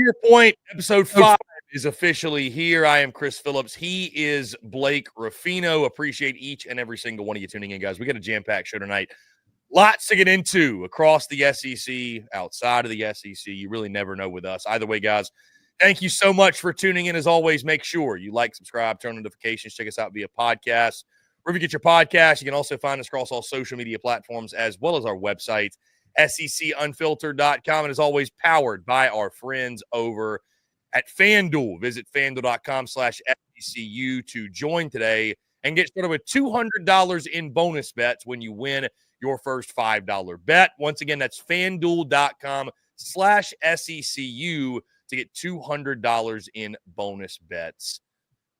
your point, episode 5 is officially here. I am Chris Phillips. He is Blake Ruffino. Appreciate each and every single one of you tuning in, guys. We got a jam-packed show tonight. Lots to get into across the SEC, outside of the SEC. You really never know with us. Either way, guys, thank you so much for tuning in. As always, make sure you like, subscribe, turn on notifications. Check us out via podcast. Wherever you get your podcast, you can also find us across all social media platforms as well as our website, secunfiltered.com. And as always, powered by our friends over at FanDuel. Visit FanDuel.com/SECU to join today and get started with $200 in bonus bets when you win your first $5 bet. Once again, that's FanDuel.com/SECU to get $200 in bonus bets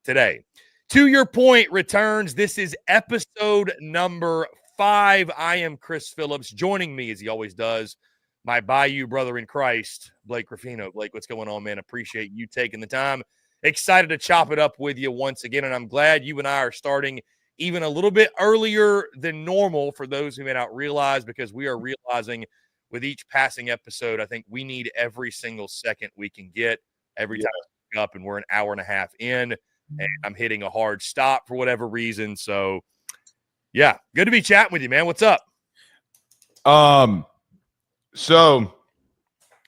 today. To Your Point returns. This is episode number 5. I am Chris Phillips. Joining me, as he always does, my Bayou brother in Christ, Blake Ruffino. Blake, what's going on, man? Appreciate you taking the time. Excited to chop it up with you once again, and I'm glad you and I are starting even a little bit earlier than normal for those who may not realize, because we are realizing with each passing episode, I think we need every single second we can get every time we up, and we're an hour and a half in, and I'm hitting a hard stop for whatever reason. So, yeah, good to be chatting with you, man. What's up? So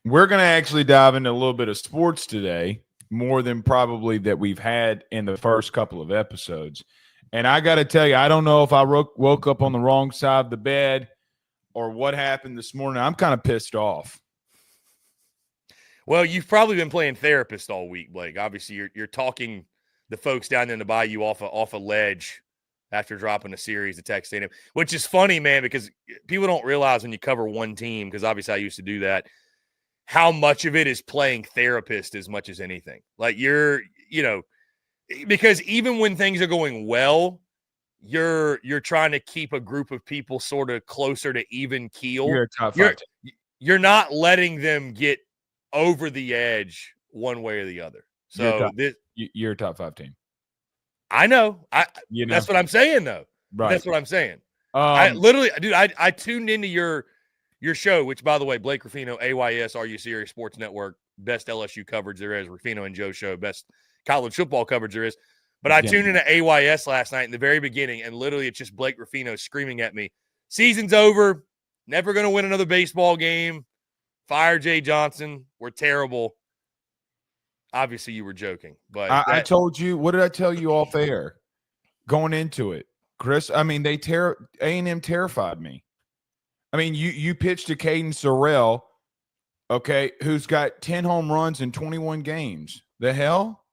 we're going to actually dive into a little bit of sports today, more than probably that we've had in the first couple of episodes. And I got to tell you, I don't know if I woke up on the wrong side of the bed or what happened this morning. I'm kind of pissed off. Well, you've probably been playing therapist all week, Blake. Obviously, you're talking the folks down in the Bayou off a ledge after dropping a series of Texas A&M, which is funny, man, because people don't realize when you cover one team, because obviously I used to do that, how much of it is playing therapist as much as anything. Like because even when things are going well, you're trying to keep a group of people sort of closer to even keel. You're a top 5 team. You're not letting them get over the edge one way or the other. So you're a top 5 team. I know. That's what I'm saying, though. Right. That's what I'm saying. I literally, dude, I tuned into your show, which, by the way, Blake Ruffino, AYS, Are You Serious Sports Network, best LSU coverage there is. Ruffino and Joe show, best college football coverage there is. But I tuned into AYS last night in the very beginning, and literally it's just Blake Ruffino screaming at me, "Season's over. Never going to win another baseball game. Fire Jay Johnson. We're terrible." Obviously, you were joking, but I told you. What did I tell you off air going into it, Chris? I mean, A&M terrified me. I mean, you pitched to Caden Sorrell, okay, who's got 10 home runs in 21 games. The hell?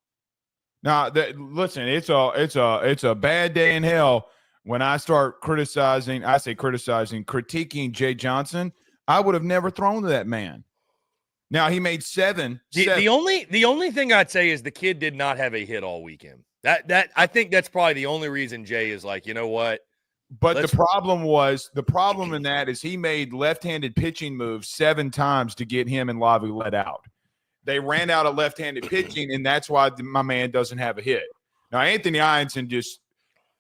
Now, listen, it's a bad day in hell when I start critiquing Jay Johnson. I would have never thrown to that man. Now he made 7. The only thing I'd say is the kid did not have a hit all weekend. That I think that's probably the only reason Jay is like, you know what? But the problem in that is he made left-handed pitching moves 7 times to get him and Lavi let out. They ran out of left-handed pitching, and that's why my man doesn't have a hit. Now Anthony Ianson just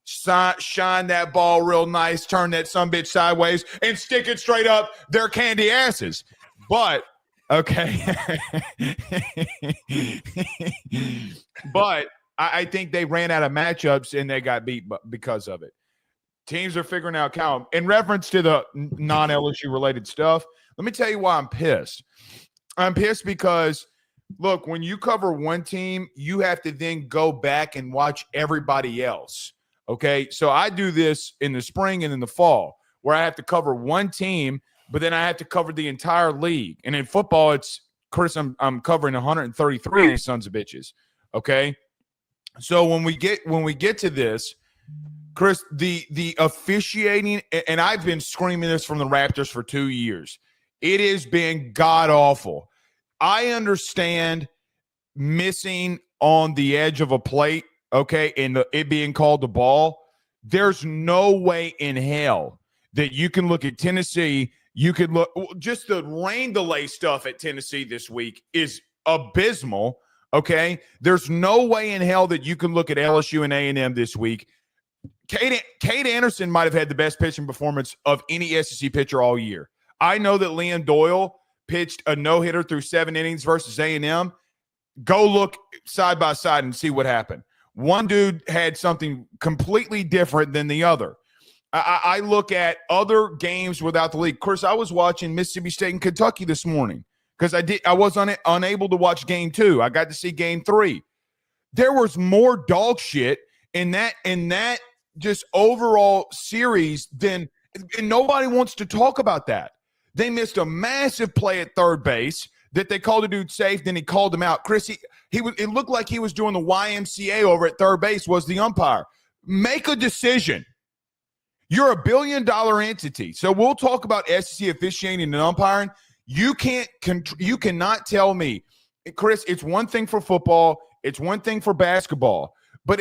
shine that ball real nice, turn that sumbitch sideways, and stick it straight up their candy asses. But okay. But I think they ran out of matchups and they got beat because of it. Teams are figuring out Cal. In reference to the non-LSU related stuff, let me tell you why I'm pissed. I'm pissed because, look, when you cover one team, you have to then go back and watch everybody else. Okay? So I do this in the spring and in the fall where I have to cover one team, but then I have to cover the entire league. And in football, it's Chris, I'm covering 133 of these sons of bitches. Okay. So when we get to this, Chris, the officiating, and I've been screaming this from the Raptors for 2 years. It has been god awful. I understand missing on the edge of a plate, okay, and it being called the ball. There's no way in hell that you can look at Tennessee. You could look just the rain delay stuff at Tennessee this week is abysmal. Okay, there's no way in hell that you can look at LSU and A&M this week. Cade Anderson might have had the best pitching performance of any SEC pitcher all year. I know that Liam Doyle pitched a no-hitter through 7 innings versus A&M. Go look side by side and see what happened. One dude had something completely different than the other. I look at other games without the league. Of course, I was watching Mississippi State and Kentucky this morning because I was unable to watch game 2. I got to see game 3. There was more dog shit in that just overall series than, and nobody wants to talk about that. They missed a massive play at third base that they called a dude safe, then he called him out. Chris, it looked like he was doing the YMCA over at third base, was the umpire. Make a decision. You're a $1 billion entity. So we'll talk about SEC officiating and umpiring. You cannot tell me, Chris, it's one thing for football, it's one thing for basketball, but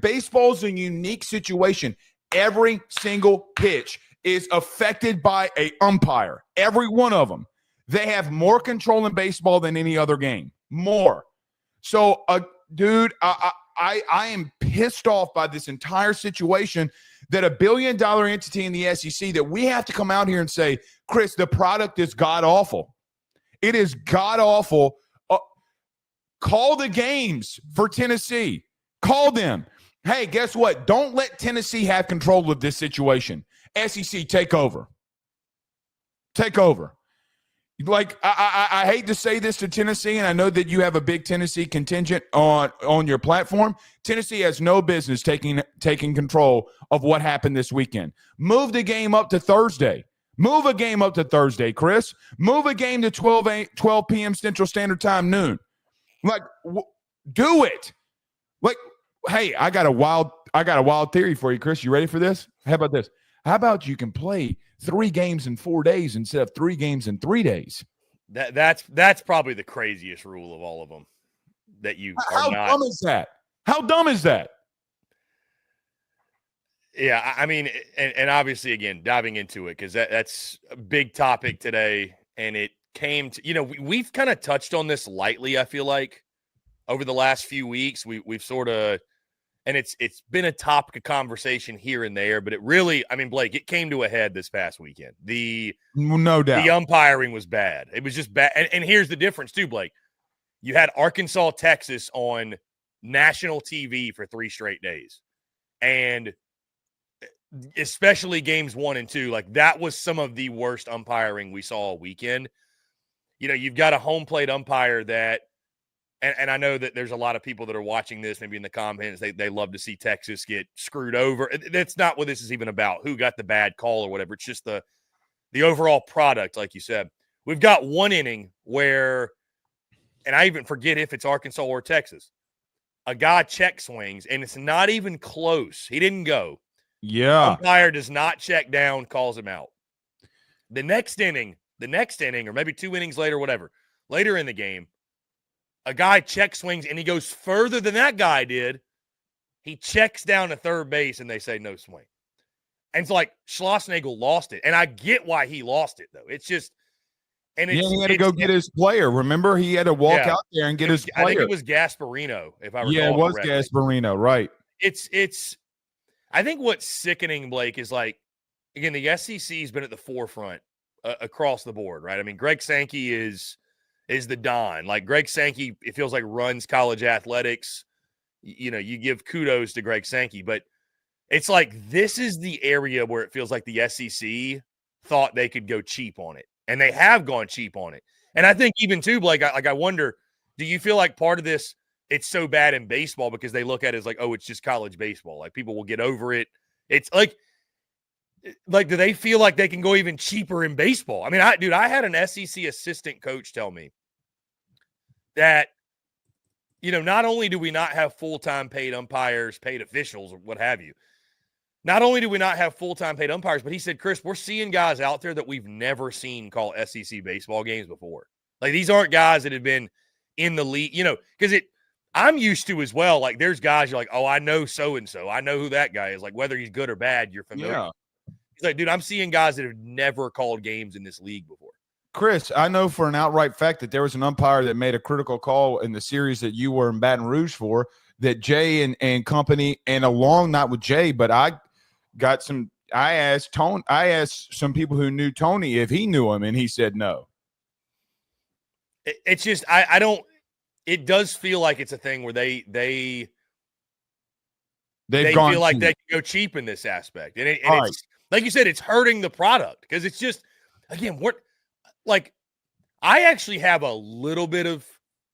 baseball's a unique situation. Every single pitch is affected by an umpire. Every one of them. They have more control in baseball than any other game. More. So, dude, I am pissed off by this entire situation that a $1 billion entity in the SEC that we have to come out here and say, Chris, the product is god-awful. It is god-awful. Call the games for Tennessee. Call them. Hey, guess what? Don't let Tennessee have control of this situation. SEC, take over. Take over. Like, I hate to say this to Tennessee, and I know that you have a big Tennessee contingent on your platform. Tennessee has no business taking control of what happened this weekend. Move the game up to Thursday. Move a game up to Thursday, Chris. Move a game to 12 p.m. Central Standard Time, noon. Like, do it. Like, hey, I got a wild theory for you, Chris. You ready for this? How about this? How about you can play 3 games in 4 days instead of 3 games in 3 days? That's probably the craziest rule of all of them. That you How dumb is that? How dumb is that? Yeah, I mean, and obviously, again, diving into it, because that's a big topic today, and it came to, we've kind of touched on this lightly, I feel like, over the last few weeks. We've sort of, and it's been a topic of conversation here and there, but it really, I mean, Blake, it came to a head this past weekend. No doubt. The umpiring was bad. It was just bad. And here's the difference too, Blake. You had Arkansas, Texas on national TV for 3 straight days. And especially games 1 and 2, like that was some of the worst umpiring we saw all weekend. You've got a home plate umpire that, and I know that there's a lot of people that are watching this, maybe in the comments, they love to see Texas get screwed over. That's not what this is even about, who got the bad call or whatever. It's just the overall product, like you said. We've got 1 inning where, and I even forget if it's Arkansas or Texas, a guy check swings, and it's not even close. He didn't go. Yeah. Umpire does not check down, calls him out. The next inning, or maybe 2 innings later, whatever, later in the game, a guy check swings, and he goes further than that guy did. He checks down to third base, and they say no swing. And it's like Schlossnagle lost it. And I get why he lost it, though. It's just – and he had to go get his player. Remember, he had to walk out there and get his player. I think it was Gasparino, if I recall. Yeah, it was correctly. Gasparino, right. It's – I think what's sickening, Blake, is like, again, the SEC has been at the forefront across the board, right? I mean, Greg Sankey is the Don. Like, Greg Sankey, it feels like, runs college athletics. You give kudos to Greg Sankey, but it's like this is the area where it feels like the SEC thought they could go cheap on it, and they have gone cheap on it. And I think even too, Blake, I wonder, do you feel like part of this, it's so bad in baseball because they look at it as like, oh, it's just college baseball. Like, people will get over it. It's like, do they feel like they can go even cheaper in baseball? I mean, I had an SEC assistant coach tell me that, not only do we not have full-time paid umpires, paid officials, or what have you, not only do we not have full-time paid umpires, but he said, Chris, we're seeing guys out there that we've never seen call SEC baseball games before. Like, these aren't guys that have been in the league, because I'm used to as well. Like, there's guys you're like, oh, I know so-and-so. I know who that guy is. Like, whether he's good or bad, you're familiar. Yeah. He's like, dude, I'm seeing guys that have never called games in this league before. Chris, I know for an outright fact that there was an umpire that made a critical call in the series that you were in Baton Rouge for, that Jay and company, and along, not with Jay, but I asked some people who knew Tony if he knew him, and he said no. It's just I don't. It does feel like it's a thing where they feel like they can go cheap in this aspect, and it's like you said, it's hurting the product because it's just again I actually have a little bit of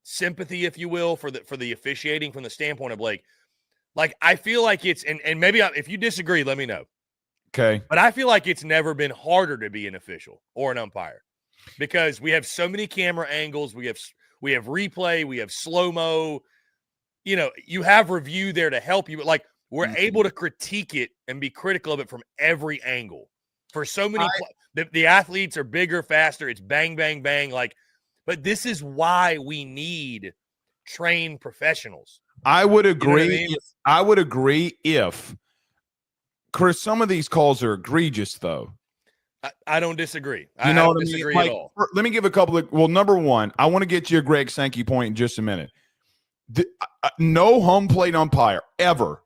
sympathy, if you will, for the officiating from the standpoint of like I feel like it's and maybe if you disagree, let me know. Okay, but I feel like it's never been harder to be an official or an umpire because we have so many camera angles, we have replay, we have slow-mo, you have review there to help you, but like we're able to critique it and be critical of it from every angle. For so many the athletes are bigger, faster, it's bang, bang, bang, but this is why we need trained professionals. I would agree. You know what I mean? I would agree if, Chris, some of these calls are egregious, though. I don't disagree. You know I what don't I disagree mean? at all. Let me give a couple of. Well, number one, I want to get to your Greg Sankey point in just a minute. No home plate umpire ever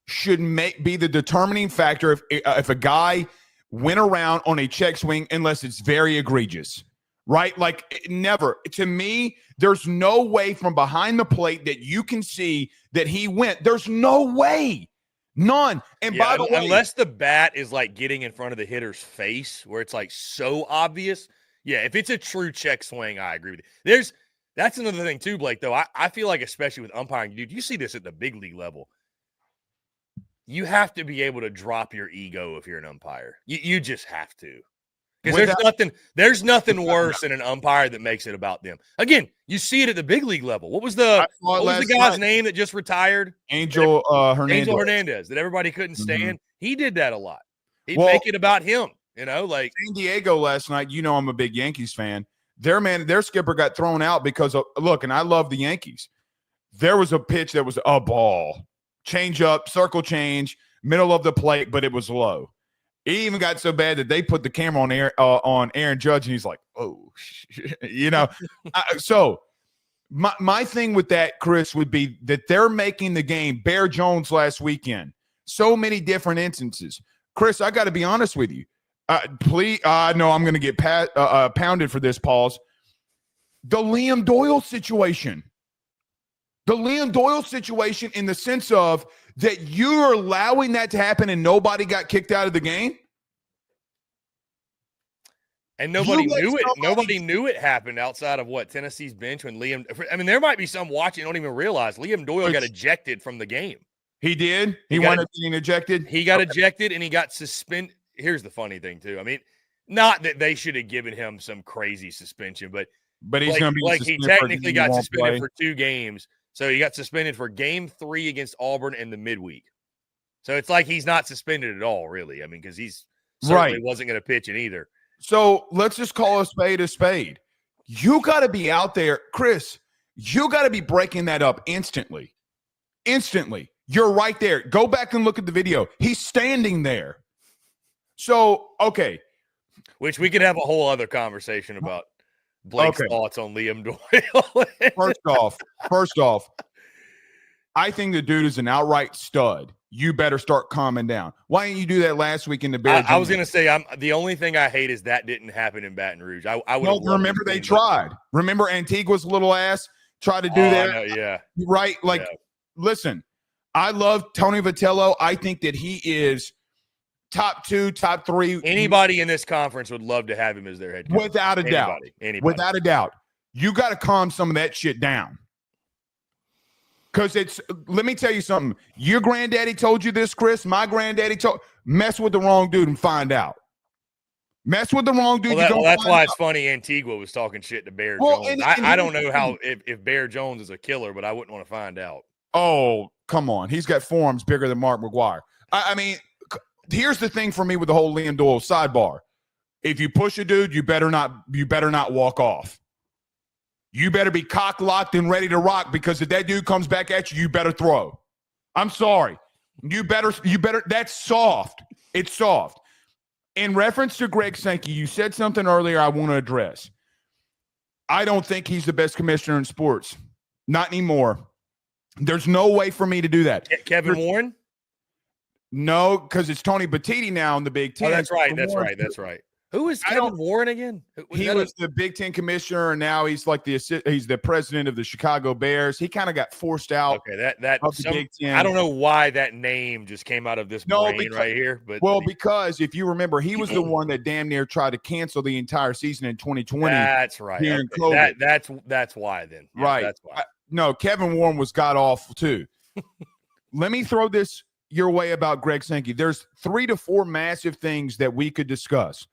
should be the determining factor if a guy went around on a check swing unless it's very egregious, right? Like never. To me, there's no way from behind the plate that you can see that he went. There's no way. None. And by the way, unless the bat is like getting in front of the hitter's face where it's like so obvious. Yeah, if it's a true check swing, I agree with you. That's another thing too, Blake, though. I feel like especially with umpiring, dude, you see this at the big league level. You have to be able to drop your ego if you're an umpire. You just have to. Because there's nothing worse than an umpire that makes it about them. Again, you see it at the big league level. What was the guy's name that just retired? Angel Hernandez that everybody couldn't stand. Mm-hmm. He did that a lot. He'd make it about him, like San Diego last night. I'm a big Yankees fan. Their skipper got thrown out because of and I love the Yankees. There was a pitch that was a ball, change up, circle change, middle of the plate, but it was low. It even got so bad that they put the camera on Aaron Judge, and he's like, "Oh, So my thing with that, Chris, would be that they're making the game. Bear Jones last weekend, so many different instances. Chris, I got to be honest with you. Please, no, I'm going to get pounded for this. Pause. The Liam Doyle situation. The Liam Doyle situation in the sense of that you're allowing that to happen and nobody got kicked out of the game? And nobody knew it. Nobody knew it happened outside of Tennessee's bench when Liam – I mean, there might be some watching don't even realize Liam Doyle got ejected from the game. He did? He wound up getting ejected? He got ejected and he got suspended. Here's the funny thing, too. I mean, not that they should have given him some crazy suspension, but he's going to be he technically got suspended for 2 games. So he got suspended for game 3 against Auburn in the midweek. So it's like he's not suspended at all, really. I mean, because he's certainly wasn't going to pitch in either. So let's just call a spade a spade. You got to be out there, Chris. You got to be breaking that up instantly. Instantly. You're right there. Go back and look at the video. He's standing there. So, okay. Which we could have a whole other conversation about Blake's thoughts on Liam Doyle. First off, I think the dude is an outright stud. You better start calming down. Why didn't you do that last week in the Bears? I was going to say, the only thing I hate is that didn't happen in Baton Rouge. I would remember they tried. Remember Antigua's little ass tried to do that? I know, yeah. Right? Listen, I love Tony Vitello. I think that he is top 2, top 3. Anybody in this conference would love to have him as their head coach. Without a doubt. Anybody. Without a doubt. You got to calm some of that shit down. Because let me tell you something. Your granddaddy told you this, Chris. My granddaddy mess with the wrong dude and find out. Mess with the wrong dude. That's why it's funny Antigua was talking shit to Bear Jones. I don't know how if Bear Jones is a killer, but I wouldn't want to find out. Oh, come on. He's got forearms bigger than Mark McGwire. I mean, here's the thing for me with the whole Liam Doyle sidebar. If you push a dude, you better not walk off. You better be cock-locked and ready to rock, because if that dude comes back at you, you better throw. I'm sorry. You better. That's soft. It's soft. In reference to Greg Sankey, you said something earlier I want to address. I don't think he's the best commissioner in sports. Not anymore. There's no way for me to do that. Kevin Warren? No, because it's Tony Batiti now in the Big Ten. Oh, that's right. That's right. Who is Kevin Warren again? He was the Big Ten commissioner, and now he's like he's the president of the Chicago Bears. He kind of got forced out. Okay, of the Big Ten. I don't know why that name just came out of this brain right here, but because if you remember, he was the one that damn near tried to cancel the entire season in 2020. That's right. During COVID. That's why then. Yeah, right. That's why. No, Kevin Warren was god awful too. Let me throw this your way about Greg Sankey. There's 3 to 4 massive things that we could discuss.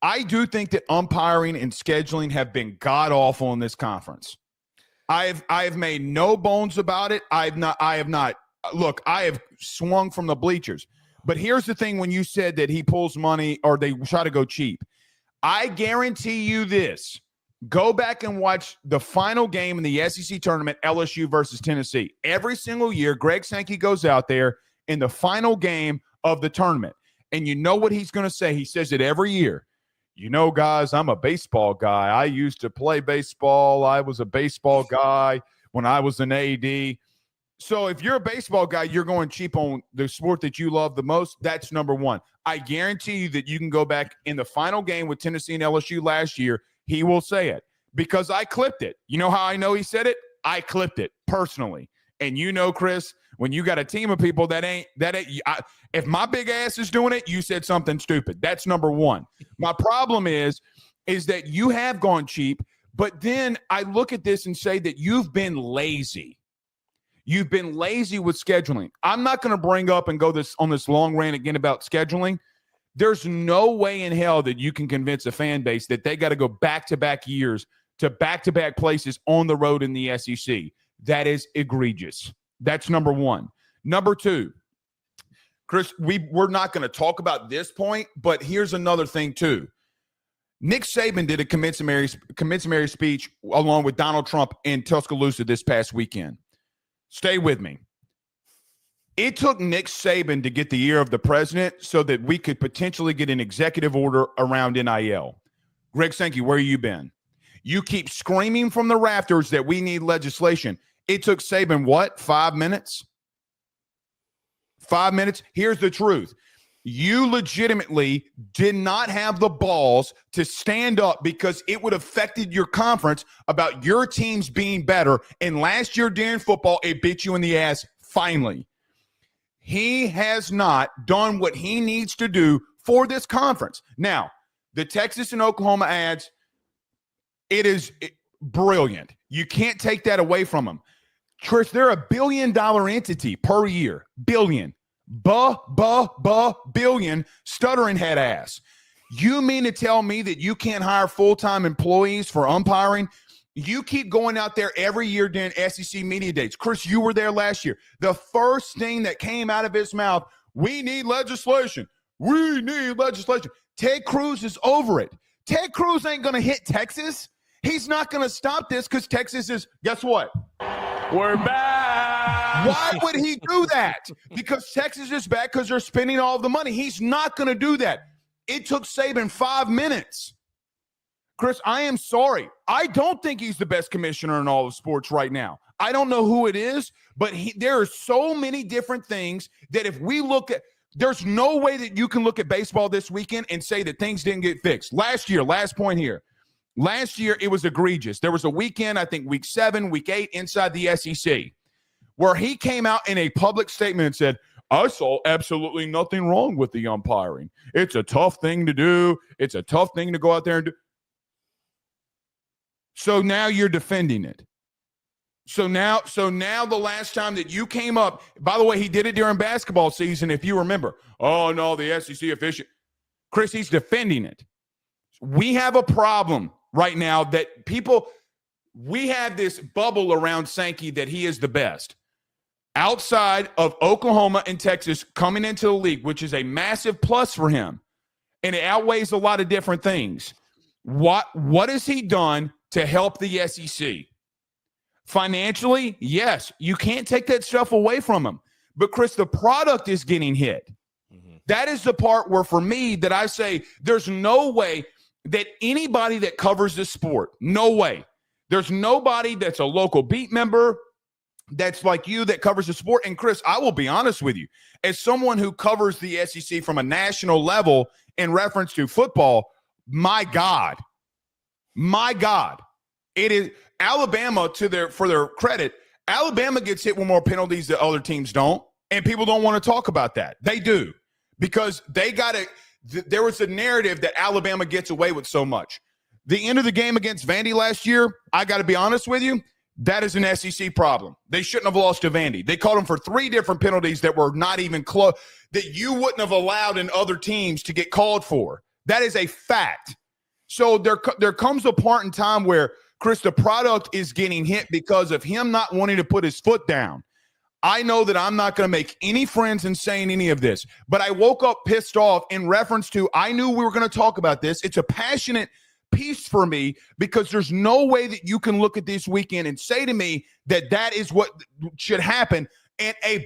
I do think that umpiring and scheduling have been god awful in this conference. I have made no bones about it. I have not. Look, I have swung from the bleachers. But here's the thing: when you said that he pulls money or they try to go cheap, I guarantee you this. Go back and watch the final game in the SEC tournament, LSU versus Tennessee. Every single year, Greg Sankey goes out there in the final game of the tournament. And you know what he's going to say? He says it every year. You know, guys, I'm a baseball guy. I used to play baseball. I was a baseball guy when I was an AD. So if you're a baseball guy, you're going cheap on the sport that you love the most. That's number one. I guarantee you that you can go back in the final game with Tennessee and LSU last year. He will say it because I clipped it. You know how I know he said it? I clipped it personally. And you know, Chris, when you got a team of people if my big ass is doing it, you said something stupid. That's number one. My problem is that you have gone cheap, but then I look at this and say that you've been lazy. You've been lazy with scheduling. I'm not going to bring up and go on this long rant again about scheduling. There's no way in hell that you can convince a fan base that they got to go back-to-back years to back-to-back places on the road in the SEC. That is egregious. That's number one. Number two, Chris, we're not going to talk about this point, but here's another thing too. Nick Saban did a commencement speech along with Donald Trump in Tuscaloosa this past weekend. Stay with me. It took Nick Saban to get the ear of the president so that we could potentially get an executive order around NIL. Greg Sankey, where you been? You keep screaming from the rafters that we need legislation. It took Saban, what, 5 minutes? 5 minutes? Here's the truth. You legitimately did not have the balls to stand up because it would have affected your conference about your teams being better. And last year during football, it bit you in the ass finally. He has not done what he needs to do for this conference. Now, the Texas and Oklahoma ads, it is brilliant. You can't take that away from them. Chris, they're $1 billion entity per year. Billion. Billion, stuttering head ass. You mean to tell me that you can't hire full-time employees for umpiring? You keep going out there every year during SEC media days. Chris, you were there last year. The first thing that came out of his mouth, we need legislation. We need legislation. Ted Cruz is over it. Ted Cruz ain't going to hit Texas. He's not going to stop this because Texas is, guess what? We're back. Why would he do that? Because Texas is back because they're spending all of the money. He's not going to do that. It took Saban 5 minutes. Chris, I am sorry. I don't think he's the best commissioner in all of sports right now. I don't know who it is, but there are so many different things that if we look at, there's no way that you can look at baseball this weekend and say that things didn't get fixed. Last year, last point here. Last year, it was egregious. There was a weekend, I think week 7, week 8, inside the SEC, where he came out in a public statement and said, I saw absolutely nothing wrong with the umpiring. It's a tough thing to do. It's a tough thing to go out there and do. So now you're defending it. So now the last time that you came up, by the way, he did it during basketball season, if you remember. Oh, no, the SEC official. Chris, he's defending it. We have a problem right now that we have this bubble around Sankey that he is the best. Outside of Oklahoma and Texas coming into the league, which is a massive plus for him, and it outweighs a lot of different things. What has he done to help the SEC? Financially, yes, you can't take that stuff away from him. But, Chris, the product is getting hit. Mm-hmm. That is the part where, for me, that I say there's no way that anybody that covers this sport, no way. There's nobody that's a local beat member that's like you that covers the sport. And, Chris, I will be honest with you. As someone who covers the SEC from a national level in reference to football, My God. It is Alabama for their credit. Alabama gets hit with more penalties that other teams don't. And people don't want to talk about that. They do, because there was a narrative that Alabama gets away with so much. The end of the game against Vandy last year, I got to be honest with you, that is an SEC problem. They shouldn't have lost to Vandy. They called them for 3 different penalties that were not even close, that you wouldn't have allowed in other teams to get called for. That is a fact. So there comes a part in time where, Chris, the product is getting hit because of him not wanting to put his foot down. I know that I'm not going to make any friends in saying any of this, but I woke up pissed off in reference to, I knew we were going to talk about this. It's a passionate piece for me, because there's no way that you can look at this weekend and say to me that is what should happen in a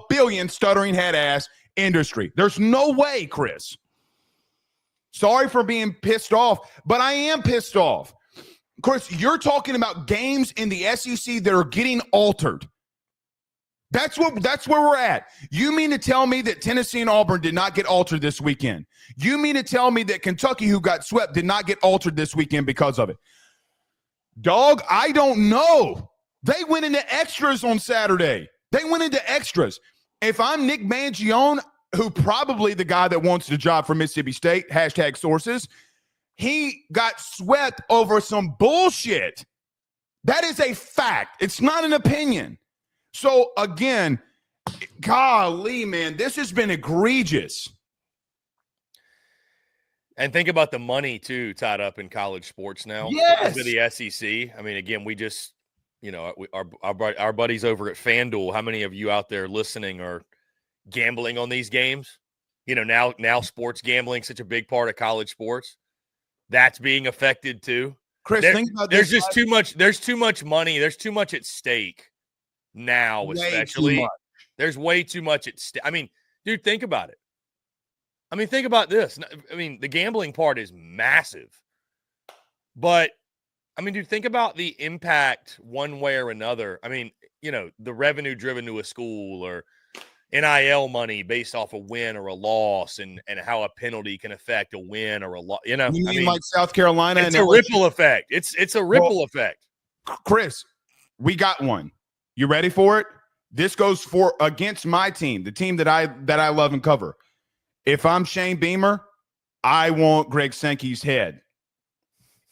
billion stuttering head ass industry. There's no way, Chris. Sorry for being pissed off, but I am pissed off. Chris, you're talking about games in the SEC that are getting altered. That's where we're at. You mean to tell me that Tennessee and Auburn did not get altered this weekend? You mean to tell me that Kentucky, who got swept, did not get altered this weekend because of it? Dog, I don't know. They went into extras on Saturday. They went into extras. If I'm Nick Mangione, who probably the guy that wants the job for Mississippi State, #sources, he got swept over some bullshit. That is a fact. It's not an opinion. So, again, golly, man, this has been egregious. And think about the money, too, tied up in college sports now. Yes. To the SEC. I mean, again, we just, our buddies over at FanDuel, how many of you out there listening are gambling on these games? Now sports gambling, such a big part of college sports. That's being affected, too. Chris, think about this. There's too much money. There's too much at stake. Now, especially, there's way too much at stake. I mean, dude, think about it. I mean, think about this. I mean, the gambling part is massive. But, I mean, dude, think about the impact one way or another. I mean, the revenue driven to a school, or NIL money based off a win or a loss, and how a penalty can affect a win or a loss. You mean like South Carolina? It's a ripple effect. It's a ripple effect. Chris, we got one. You ready for it? This goes against my team, the team that I love and cover. If I'm Shane Beamer, I want Greg Sankey's head.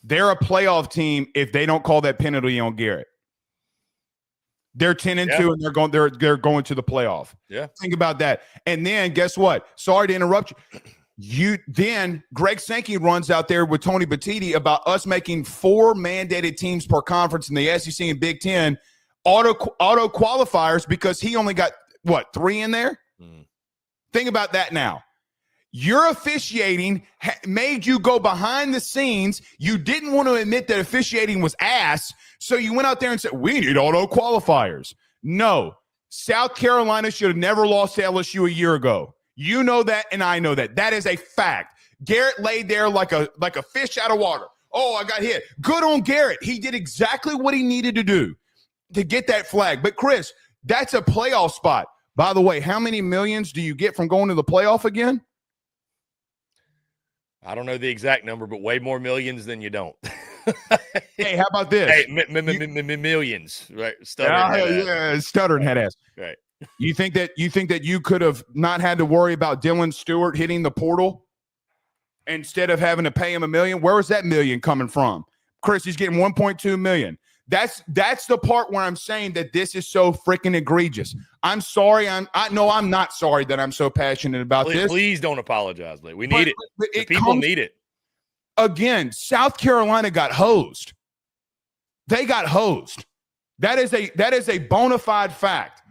They're a playoff team if they don't call that penalty on Garrett. They're 10-2 and they're going to the playoff. Yeah. Think about that. And then guess what? Sorry to interrupt you. Then Greg Sankey runs out there with Tony Batiti about us making 4 mandated teams per conference in the SEC and Big Ten auto qualifiers, because he only got 3 in there. Think about that now. Your officiating made you go behind the scenes. You didn't want to admit that officiating was ass, so you went out there and said, we need auto qualifiers. No, South Carolina should have never lost to LSU a year ago. You know that, and I know that. That is a fact. Garrett laid there like a fish out of water. Oh, I got hit. Good on Garrett. He did exactly what he needed to do to get that flag. But, Chris, that's a playoff spot. By the way, how many millions do you get from going to the playoff again? I don't know the exact number, but way more millions than you don't. Hey, how about this? Hey, millions, right? Stuttering head ass. Right. You think that you could have not had to worry about Dylan Stewart hitting the portal instead of having to pay him $1 million? Where was that $1 million coming from? Chris, he's getting $1.2 million. That's the part where I'm saying that this is so freaking egregious. I'm sorry. I'm not sorry that I'm so passionate about this. Please don't apologize. We need it. The people need it. Again, South Carolina got hosed. They got hosed. That is a bona fide fact.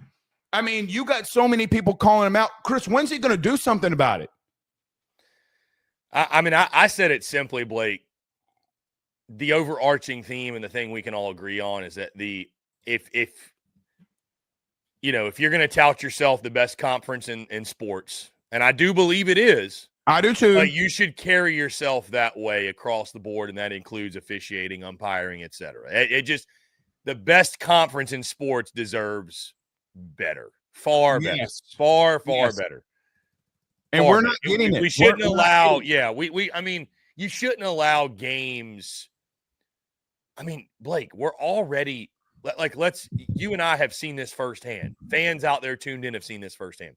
I mean, you got so many people calling him out. Chris, when's he going to do something about it? I said it simply, Blake. The overarching theme and the thing we can all agree on is that if you're going to tout yourself the best conference in sports, and I do believe it is. I do too. You should carry yourself that way across the board, and that includes officiating, umpiring, etc. It just, the best conference in sports deserves better, far better, far better. And we're not getting it. We shouldn't allow. Yeah, I mean, you shouldn't allow games. I mean, Blake, we're already like, you and I have seen this firsthand. Fans out there tuned in have seen this firsthand.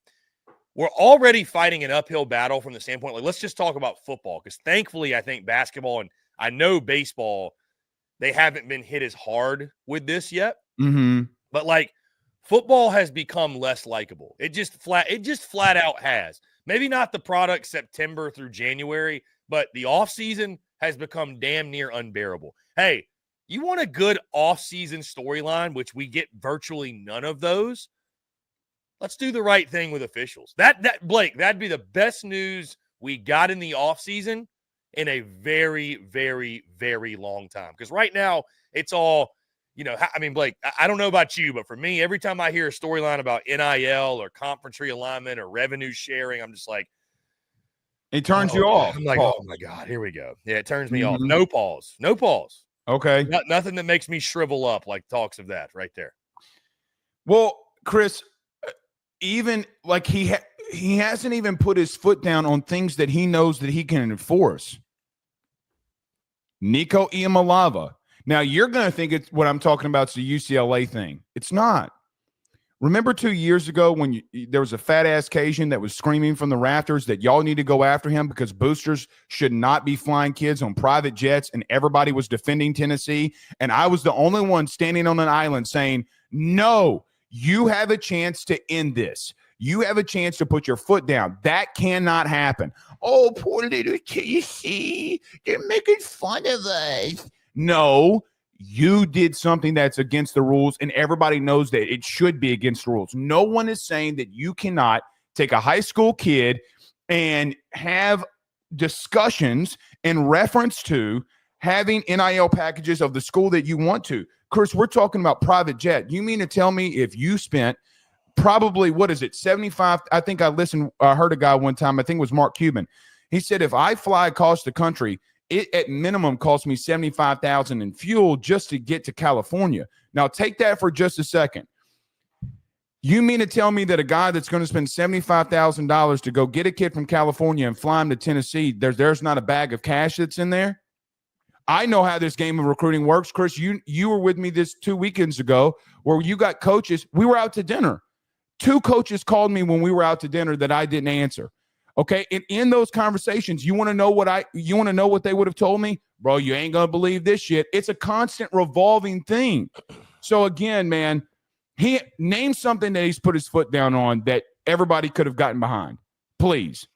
We're already fighting an uphill battle from the standpoint. Like, let's just talk about football, because thankfully I think basketball and I know baseball, they haven't been hit as hard with this yet. Mm-hmm. But like, football has become less likable. It just flat out has. Maybe not the product September through January, but the offseason has become damn near unbearable. Hey, you want a good offseason storyline, which we get virtually none of those? Let's do the right thing with officials. That Blake, that'd be the best news we got in the offseason in a very, very, very long time. Because right now, it's all, I mean, Blake, I don't know about you, but for me, every time I hear a storyline about NIL or conference realignment or revenue sharing, I'm just like, it turns you off. I'm like, oh my God, here we go. Yeah, it turns me off. No pause. Okay. Nothing that makes me shrivel up like talks of that right there. Well, Chris, even like he hasn't even put his foot down on things that he knows that he can enforce. Nico Iamaleava. Now, you're going to think it's what I'm talking about is the UCLA thing. It's not. Remember 2 years ago when there was a fat-ass Cajun that was screaming from the rafters that y'all need to go after him because boosters should not be flying kids on private jets, and everybody was defending Tennessee, and I was the only one standing on an island saying, no, you have a chance to end this. You have a chance to put your foot down. That cannot happen. Oh, poor little Tennessee. They're making fun of us. No, you did something that's against the rules, and everybody knows that it should be against the rules. No one is saying that you cannot take a high school kid and have discussions in reference to having NIL packages of the school that you want to. Chris, we're talking about private jet. You mean to tell me if you spent probably, 75? I think I heard a guy one time, I think it was Mark Cuban. He said, if I fly across the country, it at minimum costs me $75,000 in fuel just to get to California. Now take that for just a second. You mean to tell me that a guy that's going to spend $75,000 to go get a kid from California and fly him to Tennessee, there's not a bag of cash that's in there? I know how this game of recruiting works. Chris, you were with me this 2 weekends ago where you got coaches. We were out to dinner. 2 coaches called me when we were out to dinner that I didn't answer. Okay, and in those conversations, you want to know what they would have told me? Bro, you ain't gonna believe this shit. It's a constant revolving thing. So again, man, he named something that he's put his foot down on that everybody could have gotten behind. Please.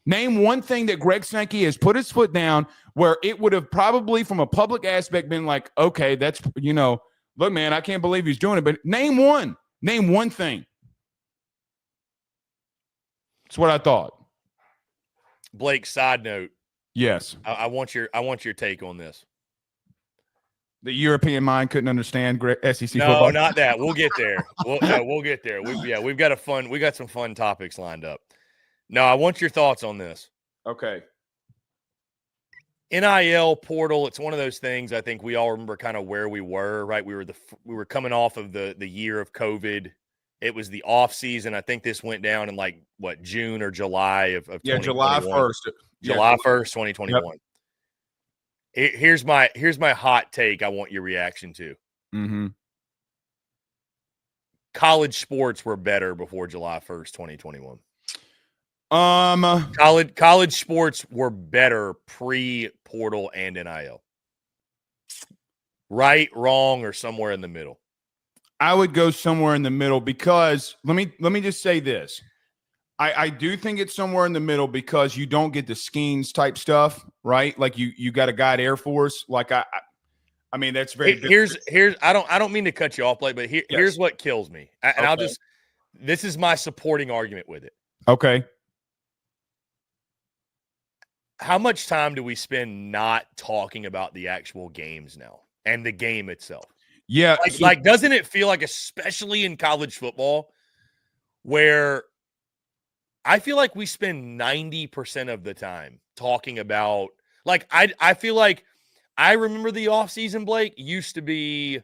Name one thing that Greg Sankey has put his foot down where it would have probably from a public aspect been like, okay, that's, look, man, I can't believe he's doing it. But name one thing. That's what I thought. Blake, side note. Yes. I want your take on this. The European mind couldn't understand SEC football. football. No, not that. We'll get there. We'll get there. We got some fun topics lined up. No, I want your thoughts on this. Okay. NIL portal, it's one of those things I think we all remember kind of where we were, right? We were coming off of the year of COVID. It was the off season. I think this went down in June or July of July 1st. July 1st, 2021. Yep. Here's my hot take I want your reaction to. Mm-hmm. College sports were better before July 1st, 2021. College sports were better pre-portal and NIL. Right, wrong, or somewhere in the middle? I would go somewhere in the middle because let me just say this. I do think it's somewhere in the middle because you don't get the Skeens type stuff, right? Like you got a guy at Air Force. Like I mean, that's very here's I don't mean to cut you off, Blake, but here's what kills me. And this is my supporting argument with it. Okay. How much time do we spend not talking about the actual games now and the game itself? Yeah. Like doesn't it feel like, especially in college football, where I feel like we spend 90% of the time talking about, I feel like I remember the offseason, Blake, used to be,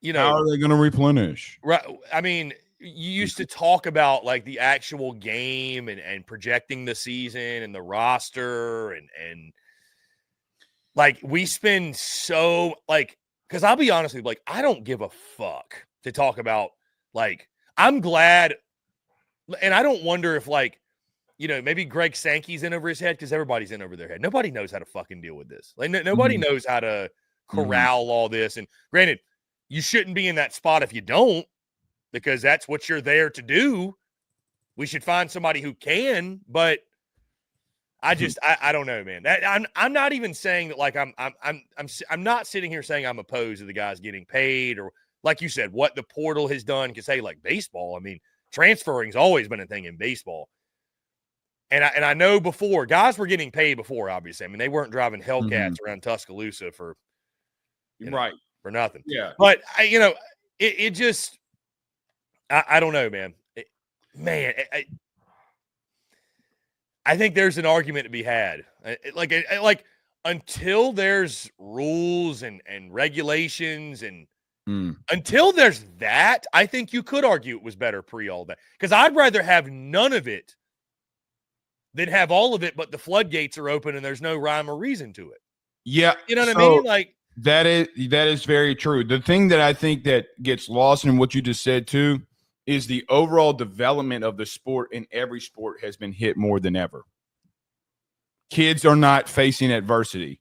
how are they going to replenish? Right. I mean, you used to talk about like the actual game and projecting the season and the roster and like we spend so like, because I'll be honest with you, like I don't give a fuck to talk about like I'm glad, and I don't wonder if like, you know, maybe Greg Sankey's in over his head because everybody's in over their head. Nobody knows how to fucking deal with this. Like nobody knows how to corral all this. And granted, you shouldn't be in that spot if you don't, because that's what you're there to do. We should find somebody who can, but I just I don't know, man. I'm not even saying that like I'm not sitting here saying I'm opposed to the guys getting paid or like you said, what the portal has done. Because hey, like baseball, I mean, transferring's always been a thing in baseball. And I know before guys were getting paid before, obviously. I mean, they weren't driving Hellcats around Tuscaloosa for for nothing. Yeah, but it just I don't know, man. I think there's an argument to be had. Like until there's rules and regulations and until there's that, I think you could argue it was better pre all that. Because I'd rather have none of it than have all of it, but the floodgates are open and there's no rhyme or reason to it. Yeah, you know what I mean? Like that is very true. The thing that I think that gets lost in what you just said too is the overall development of the sport in every sport has been hit more than ever. Kids are not facing adversity.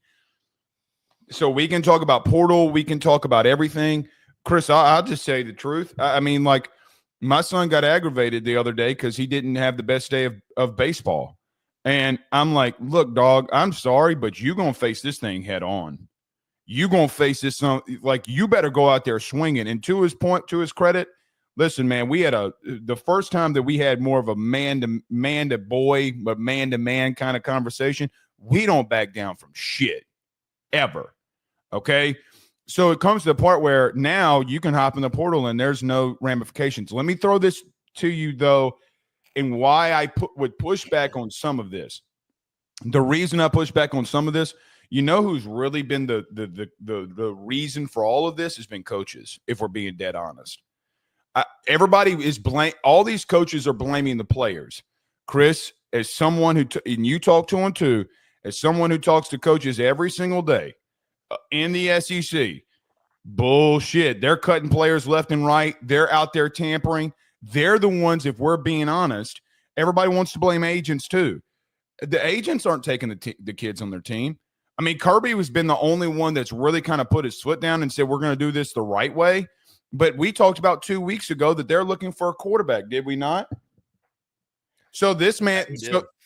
So we can talk about portal. We can talk about everything. Chris, I'll just say the truth. I mean, like my son got aggravated the other day because he didn't have the best day of baseball. And I'm like, look, dog, I'm sorry, but you're going to face this thing head on. You're going to face this. Like you better go out there swinging. And to his point, to his credit, listen, man, we had the first time that we had more of a man to boy, but man to man kind of conversation. We don't back down from shit ever. Okay. So it comes to the part where now you can hop in the portal and there's no ramifications. Let me throw this to you though, and why I would push back on some of this. The reason I push back on some of this, you know, who's really been the reason for all of this has been coaches. If we're being dead honest. Everybody is all these coaches are blaming the players. Chris, as someone who and you talk to them too, as someone who talks to coaches every single day in the SEC, bullshit. They're cutting players left and right. They're out there tampering. They're the ones, if we're being honest, everybody wants to blame agents too. The agents aren't taking the kids on their team. I mean, Kirby has been the only one that's really kind of put his foot down and said, we're going to do this the right way. But we talked about 2 weeks ago that they're looking for a quarterback, did we not? So this man,